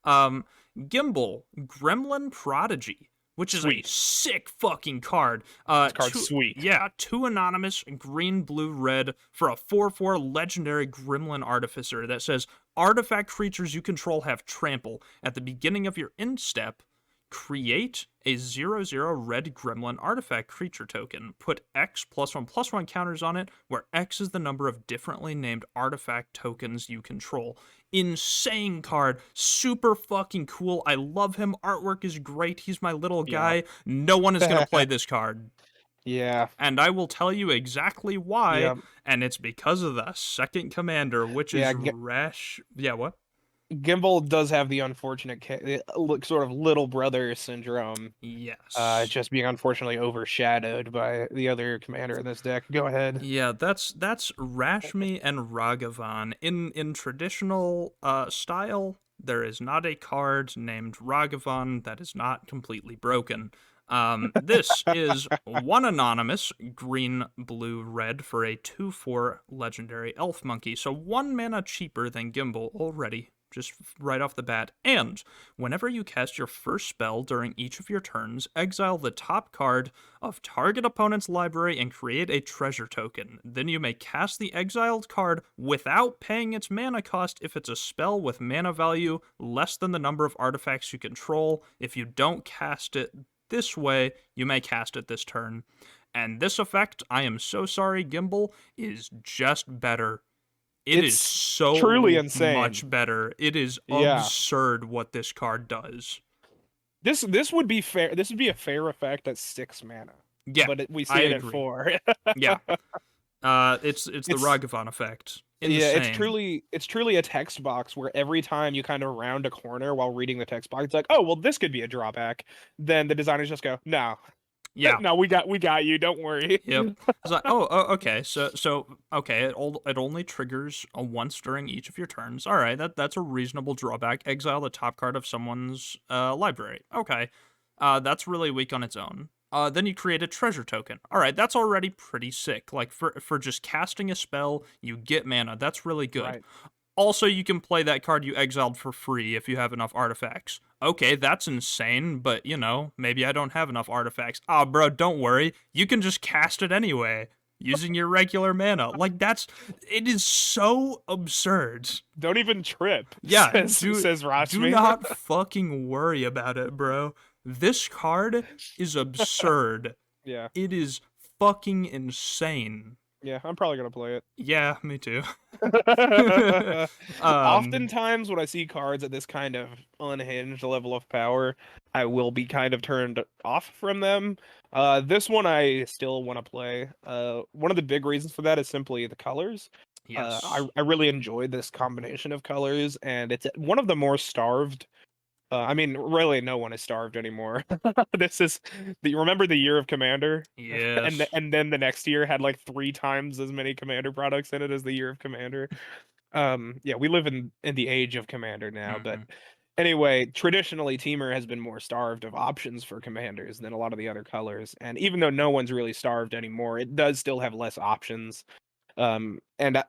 Gimbal, Gremlin Prodigy, which is a Sweet. sick fucking card. This card's sweet. Yeah, two anonymous, green, blue, red for a 4/4 legendary Gremlin Artificer that says artifact creatures you control have trample. At the beginning of your end step, create a 0/0 red gremlin artifact creature token. Put X +1/+1 counters on it, where X is the number of differently named artifact tokens you control. Insane card. Super fucking cool. I love him. Artwork is great. He's my little Yeah. guy. No one is going to play this card. Yeah. And I will tell you exactly why, Yeah. and it's because of the second commander, which Yeah. is Rash. Yeah, what? Gimbal does have the unfortunate sort of little brother syndrome. Yes. Just being unfortunately overshadowed by the other commander in this deck. Go ahead. Yeah, that's Rashmi and Ragavan. In traditional style, there is not a card named Ragavan that is not completely broken. This is one anonymous green, blue, red for a 2/4 legendary elf monkey, so 1 mana cheaper than Gimbal already, just right off the bat. And whenever you cast your first spell during each of your turns, exile the top card of target opponent's library and create a treasure token. Then you may cast the exiled card without paying its mana cost if it's a spell with mana value less than the number of artifacts you control. If you don't cast it this way, you may cast it this turn. And this effect, I am so sorry, Gimbal, is just better. It's It's so truly insane. much better. It is Yeah. absurd what this card does. This would be fair. This would be a fair effect at 6 mana. Yeah, But we I see it at agree. 4. Yeah. It's the Ragavan effect. Insane. Yeah, it's truly a text box where every time you kind of round a corner while reading the text box, it's like, oh well, this could be a drawback. Then the designers just go, no, Yeah. no, we got you. Don't worry. Yep. It's like, oh, okay. So okay, it only triggers once during each of your turns. All right, that's a reasonable drawback. Exile the top card of someone's library. Okay, that's really weak on its own. Then you create a treasure token. All right, that's already pretty sick. Like for just casting a spell, you get mana. That's really good. Right. Also, you can play that card you exiled for free if you have enough artifacts. Okay, that's insane, but maybe I don't have enough artifacts. Ah, bro, don't worry. You can just cast it anyway using your regular mana. Like it is so absurd. Don't even trip. Yeah, says Rashmi. Do not fucking worry about it, bro. This card is absurd. Yeah. It is fucking insane. Yeah, I'm probably gonna play it. Yeah, me too. Oftentimes, when I see cards at this kind of unhinged level of power, I will be kind of turned off from them. This one I still want to play. One of the big reasons for that is simply the colors. Yes. I really enjoy this combination of colors, and it's one of the more starved. I mean, really, no one is starved anymore. This is remember the year of Commander? Yes. And then the next year had like 3 times as many Commander products in it as the year of Commander. Yeah, we live in the age of Commander now, but anyway, traditionally Teamer has been more starved of options for commanders than a lot of the other colors. And even though no one's really starved anymore, it does still have less options. And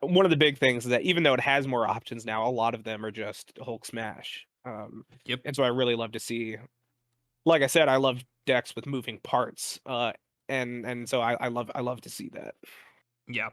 one of the big things is that even though it has more options now, a lot of them are just Hulk smash. Yep. And so I really love to see, like I said, I love decks with moving parts. And so I love to see that. Yeah,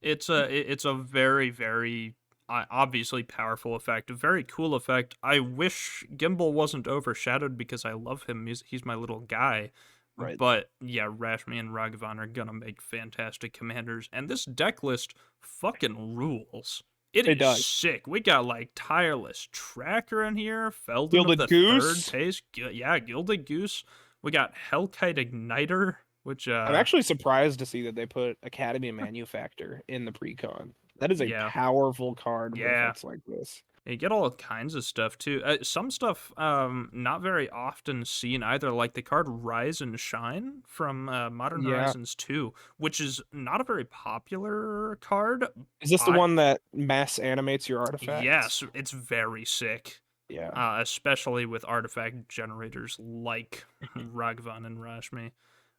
it's a very, very obviously powerful effect, a very cool effect. I wish Gimbal wasn't overshadowed because I love him. He's my little guy. Right. But yeah, Rashmi and Ragavan are gonna make fantastic commanders, and this deck list fucking rules. It is sick. We got like Tireless Tracker in here, Feldon Gilded of the Goose. Third Pace. Yeah, Gilded Goose. We got Hellkite Igniter, which I'm actually surprised to see that they put Academy Manufactor in the Precon. That is a powerful card with effects like this. You get all kinds of stuff too. Some stuff not very often seen either, like the card Rise and Shine from Modern Yeah. Horizons 2, which is not a very popular card. Is this the I one that mass animates your artifacts? Yes, it's very sick. Yeah. Especially with artifact generators like Ragvan and Rashmi.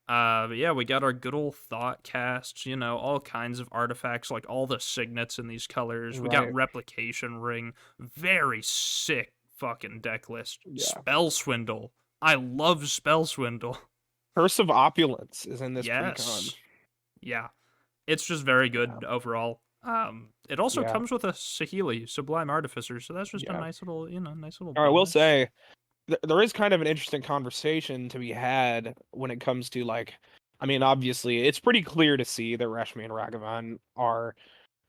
But yeah, we got our good old thought casts, all kinds of artifacts, like all the signets in these colors. We got Right. replication ring, very sick fucking deck list. Yeah. Spell swindle. I love spell swindle. Curse of Opulence is in this precon. Yes. Yeah. It's just very Yeah. good overall. It also Yeah. comes with a Sahili, Sublime Artificer, so that's just a Yeah. nice little, nice little I will bonus. say there is kind of an interesting conversation to be had when it comes to like, I mean, obviously, it's pretty clear to see that Rashmi and Ragavan are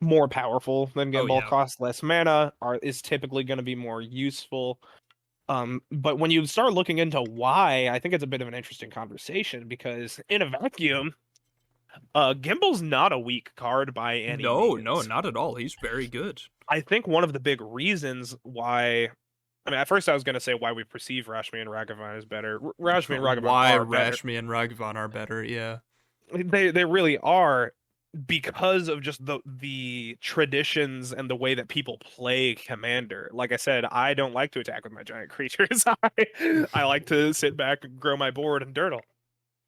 more powerful than Oh Gimbal, yeah. cost less mana, is typically going to be more useful. But when you start looking into why, I think it's a bit of an interesting conversation because in a vacuum, Gimbal's not a weak card by any No, no, means. not at all. He's very good. I think one of the big reasons why, I mean, at first I was going to say why we perceive Rashmi and Ragavan as better. Rashmi and Ragavan Why are better. Rashmi and Ragvan are better, yeah. They really are, because of just the traditions and the way that people play Commander. Like I said, I don't like to attack with my giant creatures. I like to sit back and grow my board and dirtle,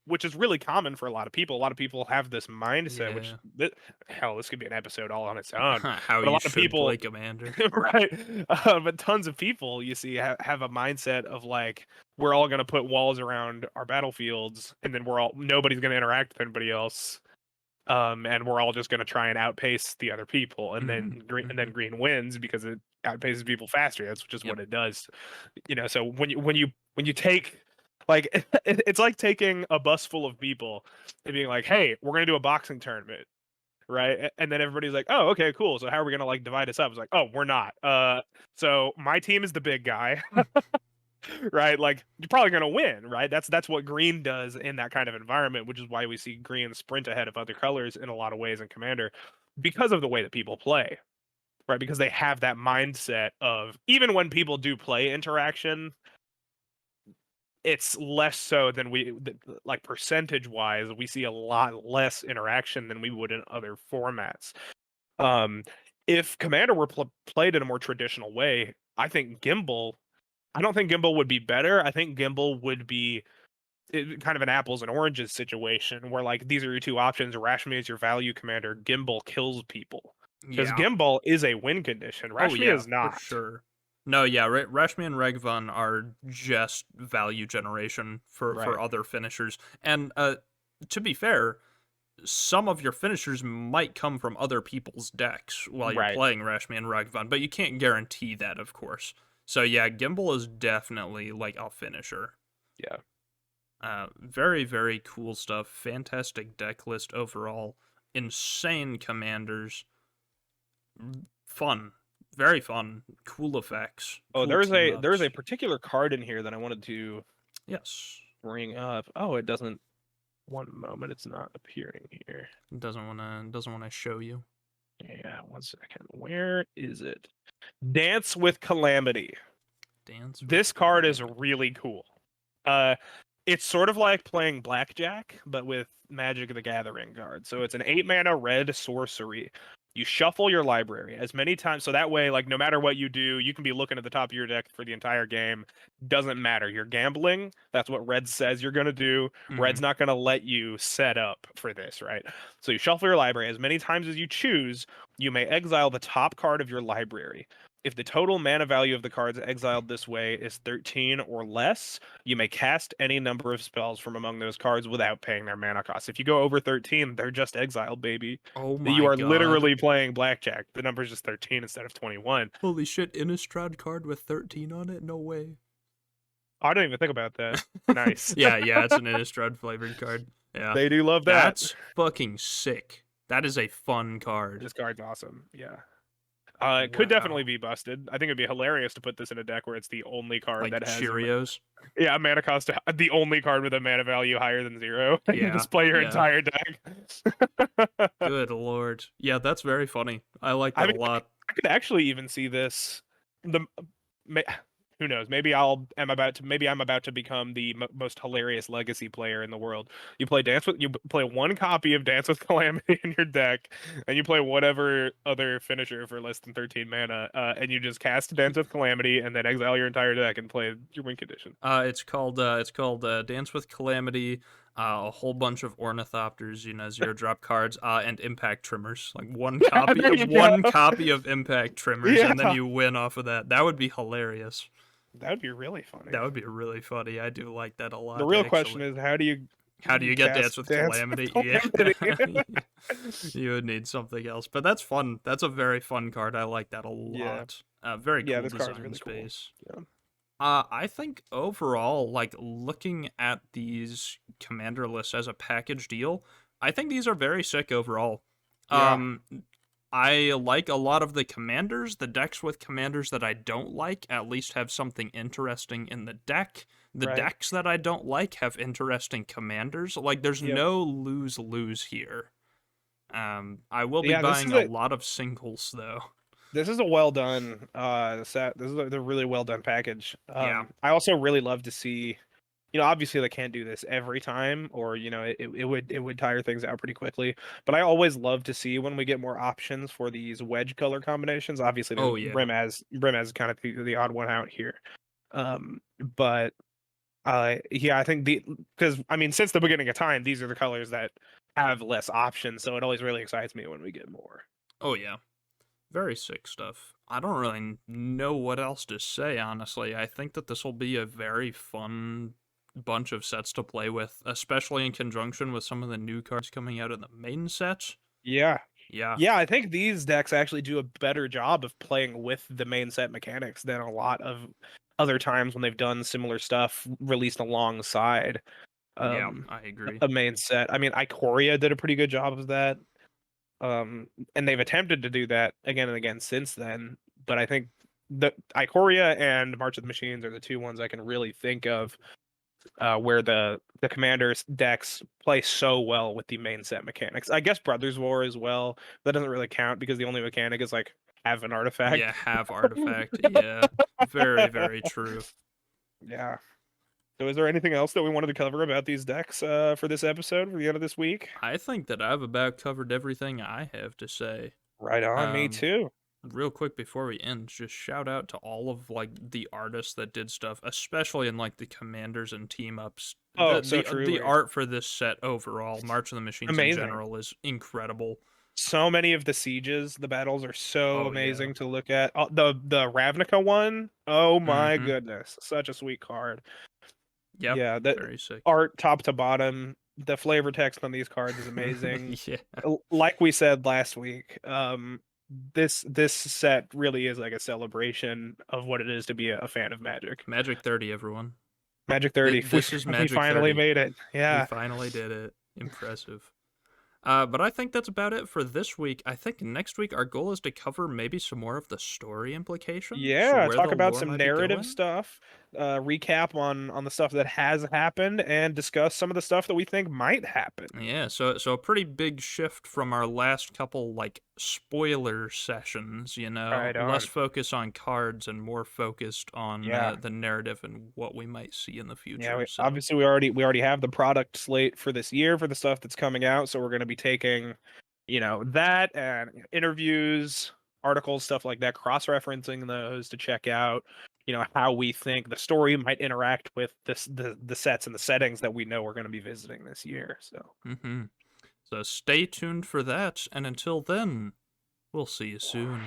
which is really common for a lot of people. A lot of people have this mindset, which Yeah. hell, this could be an episode all on its own. How But a you lot of should people, play Commander. right? But tons of people, you see, have a mindset of like, we're all gonna put walls around our battlefields, and then nobody's gonna interact with anybody else, and we're all just gonna try and outpace the other people, and Mhm, then mhm. green wins because it outpaces people faster. That's just Yep. what it does, So when you take, like, it's like taking a bus full of people and being like, hey, we're gonna do a boxing tournament, right? And then everybody's like, oh, okay, cool, so how are we gonna like divide us up? It's like, oh, we're not, so my team is the big guy. Right, like, you're probably gonna win, right? That's what green does in that kind of environment, which is why we see green sprint ahead of other colors in a lot of ways in Commander, because of the way that people play, right? Because they have that mindset of, even when people do play interaction, it's less so than like, percentage wise, we see a lot less interaction than we would in other formats. Um, if Commander were played in a more traditional way, I don't think Gimbal would be better. I think Gimbal would be kind of an apples and oranges situation where, like, these are your two options. Rashmi is your value commander. Gimbal kills people because Yeah. Gimbal is a win condition. Oh Rashmi yeah, is for not. sure. No, yeah, Rashmi and Ragvan are just value generation for Right. other finishers. And to be fair, some of your finishers might come from other people's decks while you're Right. playing Rashmi and Ragvan, but you can't guarantee that, of course. So yeah, Gimbal is definitely like a finisher. Yeah. Very, very cool stuff. Fantastic deck list overall. Insane commanders. Fun. Very fun. Cool effects. Oh, Cool team there's a ups. particular card in here that I wanted to Yes. bring up. Oh, it doesn't. One moment, it's not appearing here. Doesn't wanna show you. Yeah, one second. Where is it? Dance with Calamity. Dance with This card is Calamity. really cool. Uh, it's sort of like playing blackjack, but with Magic the Gathering cards. So it's an 8 mana red sorcery. You shuffle your library as many times, so that way, like, no matter what you do, you can be looking at the top of your deck for the entire game. Doesn't matter. You're gambling. That's what red says you're gonna do. Red's Mhm. not gonna let you set up for this, right? So you shuffle your library as many times as you choose. You may exile the top card of your library. If the total mana value of the cards exiled this way is 13 or less, you may cast any number of spells from among those cards without paying their mana cost. If you go over 13, they're just exiled, baby. Oh You my are god. literally playing blackjack. The number's just 13 instead of 21. Holy shit, Innistrad card with 13 on it? No way. I didn't even think about that. Nice. Yeah, it's an Innistrad flavored card. Yeah. They do love that. That's fucking sick. That is a fun card. This card's awesome. Yeah. It could definitely Wow. be busted. I think it'd be hilarious to put this in a deck where it's the only card Like that has Cheerios. yeah, mana cost, the only card with a mana value higher than 0. You Yeah. just play your Yeah. entire deck. Good lord. Yeah, that's very funny. I like I that a mean, lot. I could actually even see this. the ma- who knows? Maybe I'm about to become the most hilarious legacy player in the world. You play one copy of Dance with Calamity in your deck, and you play whatever other finisher for less than 13 mana, and you just cast Dance with Calamity, and then exile your entire deck and play your win condition. It's called Dance with Calamity, a whole bunch of ornithopters, zero drop cards, and impact trimmers. Like Yeah, there you go. one copy of impact trimmers, and then Yeah, you win off of that. That would be hilarious. that would be really funny. That would be really funny. I do like that a The lot, real question actually. is, how do How do you you get Dance cast with Dance with Calamity? Calamity? Yeah. You would need something else. But that's fun. That's a very fun card. I like that a Yeah, lot. Very yeah, cool this card's design really cool. space. Yeah, I think overall, like looking at these commander lists as a package deal, I think these are very sick overall. yeah, Um, I like a lot of the commanders. The decks with commanders that I don't like at least have something interesting in the deck. The right. decks that I don't like have interesting commanders. Like, there's Yep. no lose lose here. I will be Yeah, buying a lot of singles though. this is a well done set. This is a really well done package. Yeah. I also really love to see, obviously they can't do this every time, or it would tire things out pretty quickly. But I always love to see when we get more options for these wedge color combinations. Obviously, Oh yeah. Brim as kind of the odd one out here. But yeah, I think because I mean, since the beginning of time, these are the colors that have less options, so it always really excites me when we get more. Oh yeah. Very sick stuff. I don't really know what else to say, honestly. I think that this will be a very fun bunch of sets to play with, especially in conjunction with some of the new cards coming out in the main set. Yeah. Yeah. Yeah, I think these decks actually do a better job of playing with the main set mechanics than a lot of other times when they've done similar stuff released alongside Yeah, um I agree. a main set. I mean, Ikoria did a pretty good job of that. And they've attempted to do that again and again since then, but I think the Ikoria and March of the Machines are the two ones I can really think of where the commander's decks play so well with the main set mechanics. I guess Brothers War as well. That doesn't really count because the only mechanic is like have an Yeah, artifact. have artifact. Yeah. Very, very true. Yeah. So is there anything else that we wanted to cover about these decks for this episode for the end of this week? I think that I've about covered everything I have to say. Right on, me Um, too. Real quick before we end, just shout out to all of like the artists that did stuff, especially in like the commanders and team ups. Oh, The so the truly. art for this set overall, March of the Machines in Amazing. general, is incredible. So many of the sieges, the battles are so Oh yeah. amazing to look at. Oh, the Ravnica one, oh my Mm-hmm. goodness, such a sweet card. Yep. Yeah, the Very sick. art top to bottom, the flavor text on these cards is amazing. Yeah. Like we said last week, this set really is like a celebration of what it is to be a fan of Magic. Magic 30, everyone. Magic 30, This is we Magic finally 30. made it. We Yeah. finally did it. Impressive. But I think that's about it for this week. I think next week our goal is to cover maybe some more of the story implications, Yeah, where talk the about lore some might be narrative going. stuff, recap on the stuff that has happened, and discuss some of the stuff that we think might happen. Yeah, so a pretty big shift from our last couple like spoiler sessions, Right less on. focus on cards and more focused on Yeah. the narrative and what we might see in the Yeah, future. So, obviously we already have the product slate for this year for the stuff that's coming out, so we're going to be taking, that and interviews, articles, stuff like that, cross-referencing those to check out, how we think the story might interact with the sets and the settings that we know we're going to be visiting this year. So, mm-hmm. So stay tuned for that, and until then, we'll see you soon.